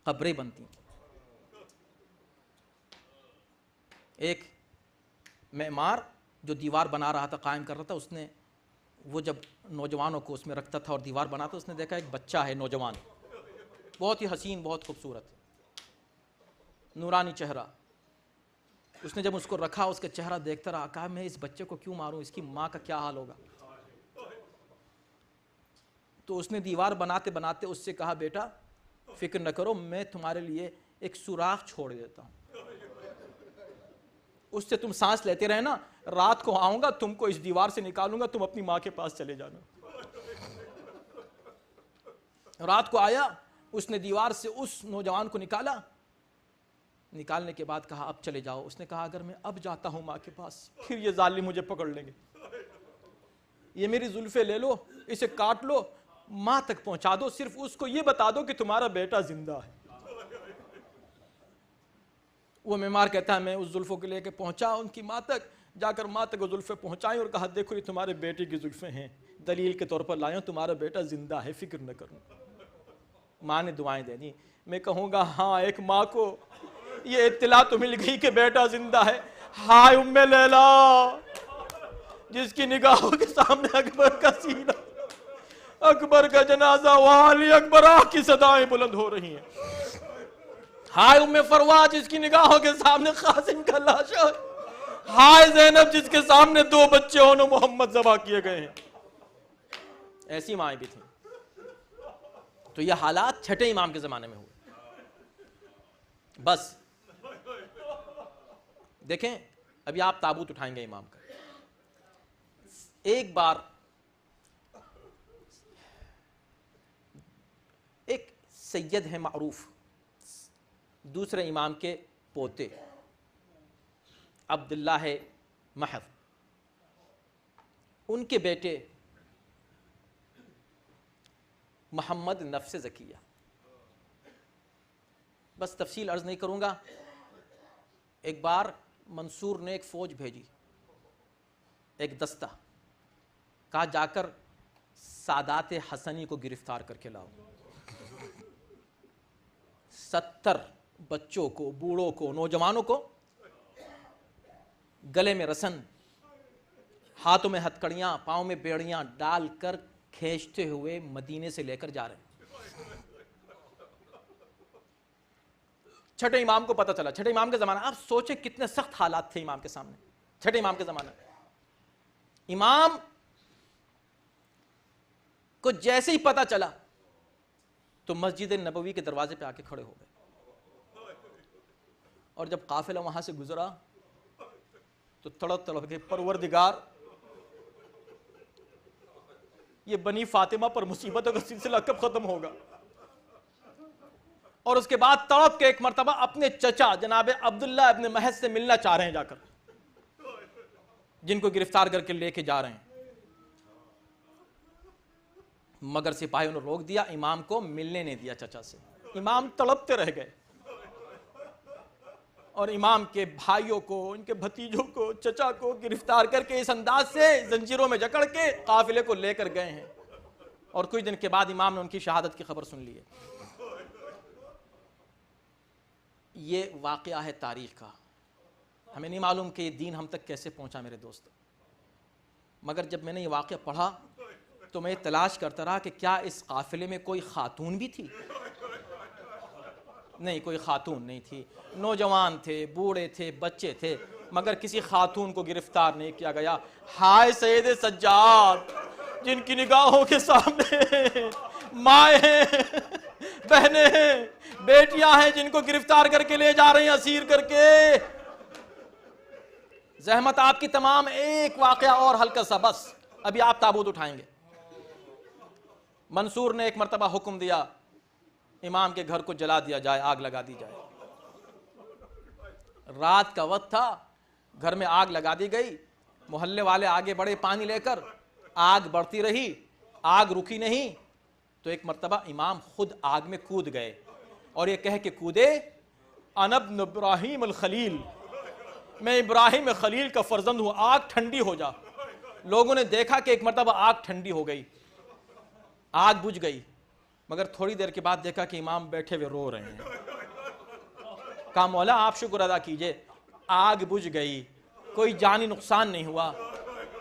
قبریں بنتی ہیں۔ ایک معمار جو دیوار بنا رہا تھا، قائم کر رہا تھا، اس نے وہ جب نوجوانوں کو اس میں رکھتا تھا اور دیوار بناتا، اس نے دیکھا ایک بچہ ہے نوجوان، بہت ہی حسین، بہت خوبصورت، نورانی چہرہ۔ اس نے جب اس کو رکھا، اس کا چہرہ دیکھتا رہا، کہا میں اس بچے کو کیوں ماروں، اس کی ماں کا کیا حال ہوگا۔ تو اس نے دیوار بناتے بناتے اس سے کہا بیٹا فکر نہ کرو، میں تمہارے لیے ایک سوراخ چھوڑ دیتا ہوں، اس سے تم سانس لیتے رہے نا، رات کو آؤں گا، تم کو اس دیوار سے نکالوں گا، تم اپنی ماں کے پاس چلے جانا۔ رات کو آیا، اس نے دیوار سے اس نوجوان کو نکالا، نکالنے کے بعد کہا اب چلے جاؤ۔ اس نے کہا اگر میں اب جاتا ہوں ماں کے پاس، پھر یہ ظالم مجھے پکڑ لیں گے، یہ میری زلفیں لے لو، اسے کاٹ لو، ماں تک پہنچا دو، صرف اس کو یہ بتا دو کہ تمہارا بیٹا زندہ ہے۔ وہ معمار کہتا ہے میں اس زلفوں کو لے کے پہنچا ان کی ماں تک، جا کر ماں تک وہ زلفیں پہنچائیں اور کہا دیکھو یہ تمہارے بیٹے کی زلفیں ہیں، دلیل کے طور پر لائے ہوں، تمہارا بیٹا زندہ ہے، فکر نہ کرو۔ ماں نے دعائیں دے دی۔ میں کہوں گا ہاں، ایک ماں کو یہ اطلاع تو مل گئی کہ بیٹا زندہ ہے، ہائے ام لیلا جس کی نگاہوں کے سامنے اکبر کا سینہ، اکبر کا جنازہ، والی اکبر آہ کی صدائیں بلند ہو رہی ہیں، ہائے ام فروا جس کی نگاہوں کے سامنے قاسم کا لاشا، ہائے زینب جس کے سامنے 2 بچے انہوں محمد ذبح کیے گئے ہیں۔ ایسی مائیں بھی تھیں۔ تو یہ حالات چھٹے امام کے زمانے میں ہوئے۔ بس دیکھیں ابھی آپ تابوت اٹھائیں گے امام کا، ایک بار ایک سید ہے معروف، دوسرے امام کے پوتے عبداللہ ہے محض، ان کے بیٹے محمد نفس زکیہ، بس تفصیل عرض نہیں کروں گا۔ ایک بار منصور نے ایک فوج بھیجی، ایک دستہ، کہا جا کر سادات حسنی کو گرفتار کر کے لاؤ۔ 70 بچوں کو، بوڑھوں کو، نوجوانوں کو گلے میں رسن، ہاتھوں میں ہتکڑیاں، پاؤں میں بیڑیاں ڈال کر کھینچتے ہوئے مدینے سے لے کر جا رہے ہیں۔ چھٹے امام کو پتہ چلا، چھٹے امام کے زمانہ، آپ سوچیں کتنے سخت حالات تھے امام کے سامنے، چھٹے امام کے زمانہ۔ امام کو جیسے ہی پتہ چلا تو مسجد نبوی کے دروازے پہ آ کے کھڑے ہو گئے، اور جب قافلہ وہاں سے گزرا تو تڑپ تڑپ کے پروردگار یہ بنی فاطمہ پر مصیبتوں کا سلسلہ کب ختم ہوگا، اور اس کے بعد تڑپ کے ایک مرتبہ اپنے چچا جناب عبداللہ ابن محض سے ملنا چاہ رہے ہیں، جا کر جن کو گرفتار کر کے لے کے جا رہے ہیں، مگر سپاہیوں نے روک دیا، امام کو ملنے نہیں دیا چچا سے۔ امام تڑپتے رہ گئے، اور امام کے بھائیوں کو، ان کے بھتیجوں کو، چچا کو گرفتار کر کے اس انداز سے زنجیروں میں جکڑ کے قافلے کو لے کر گئے ہیں، اور کچھ دن کے بعد امام نے ان کی شہادت کی خبر سن لی ہے۔ یہ واقعہ ہے تاریخ کا، ہمیں نہیں معلوم کہ یہ دین ہم تک کیسے پہنچا میرے دوست، مگر جب میں نے یہ واقعہ پڑھا تو میں تلاش کرتا رہا کہ کیا اس قافلے میں کوئی خاتون بھی تھی؟ نہیں، کوئی خاتون نہیں تھی، نوجوان تھے، بوڑھے تھے، بچے تھے، مگر کسی خاتون کو گرفتار نہیں کیا گیا۔ ہائے سید سجاد جن کی نگاہوں کے سامنے مائیں ہیں، بہنیں ہیں، بیٹیاں ہیں، جن کو گرفتار کر کے لے جا رہے ہیں اسیر کر کے۔ زحمت آپ کی تمام، ایک واقعہ اور ہلکا سا، بس ابھی آپ تابوت اٹھائیں گے۔ منصور نے ایک مرتبہ حکم دیا امام کے گھر کو جلا دیا جائے، آگ لگا دی جائے۔ رات کا وقت تھا، گھر میں آگ لگا دی گئی، محلے والے آگے بڑھے پانی لے کر، آگ بڑھتی رہی، آگ رکی نہیں، تو ایک مرتبہ امام خود آگ میں کود گئے اور یہ کہہ کے کودے انا ابن ابراہیم الخلیل، میں ابراہیم خلیل کا فرزند ہوں، آگ ٹھنڈی ہو جا۔ لوگوں نے دیکھا کہ ایک مرتبہ آگ ٹھنڈی ہو گئی، آگ بجھ گئی، مگر تھوڑی دیر کے بعد دیکھا کہ امام بیٹھے ہوئے رو رہے ہیں۔ کہا مولا آپ شکر ادا کیجئے، آگ بجھ گئی، کوئی جانی نقصان نہیں ہوا،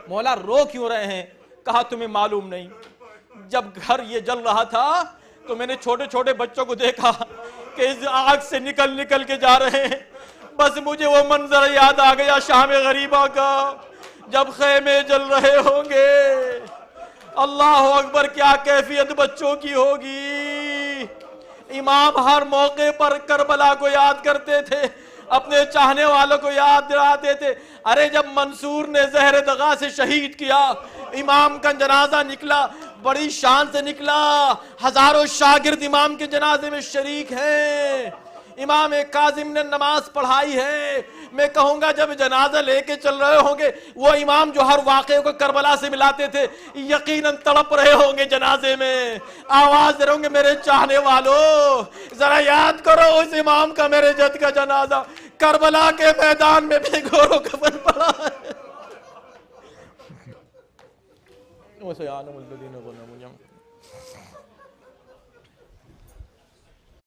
مولا رو کیوں رہے ہیں؟ کہا تمہیں معلوم نہیں، جب گھر یہ جل رہا تھا تو میں نے چھوٹے چھوٹے بچوں کو دیکھا کہ اس آگ سے نکل نکل کے جا رہے ہیں، بس مجھے وہ منظر یاد آ گیا شام غریبہ کا، جب خیمے جل رہے ہوں گے، اللہ اکبر کیا کیفیت بچوں کی ہوگی۔ امام ہر موقع پر کربلا کو یاد کرتے تھے، اپنے چاہنے والوں کو یاد دلاتے تھے۔ ارے جب منصور نے زہر دغا سے شہید کیا، امام کا جنازہ نکلا، بڑی شان سے نکلا، ہزاروں شاگرد امام کے جنازے میں شریک ہیں، امام کاظم نے نماز پڑھائی ہے۔ میں کہوں گا جب جنازہ لے کے چل رہے ہوں گے، وہ امام جو ہر واقعے کو کربلا سے ملاتے تھے یقیناً تڑپ رہے ہوں گے جنازے میں، آواز دے رہے ہوں گے میرے چاہنے والوں ذرا یاد کرو اس امام کا، میرے جد کا جنازہ کربلا کے میدان میں بھگورو کفن پڑا ہے۔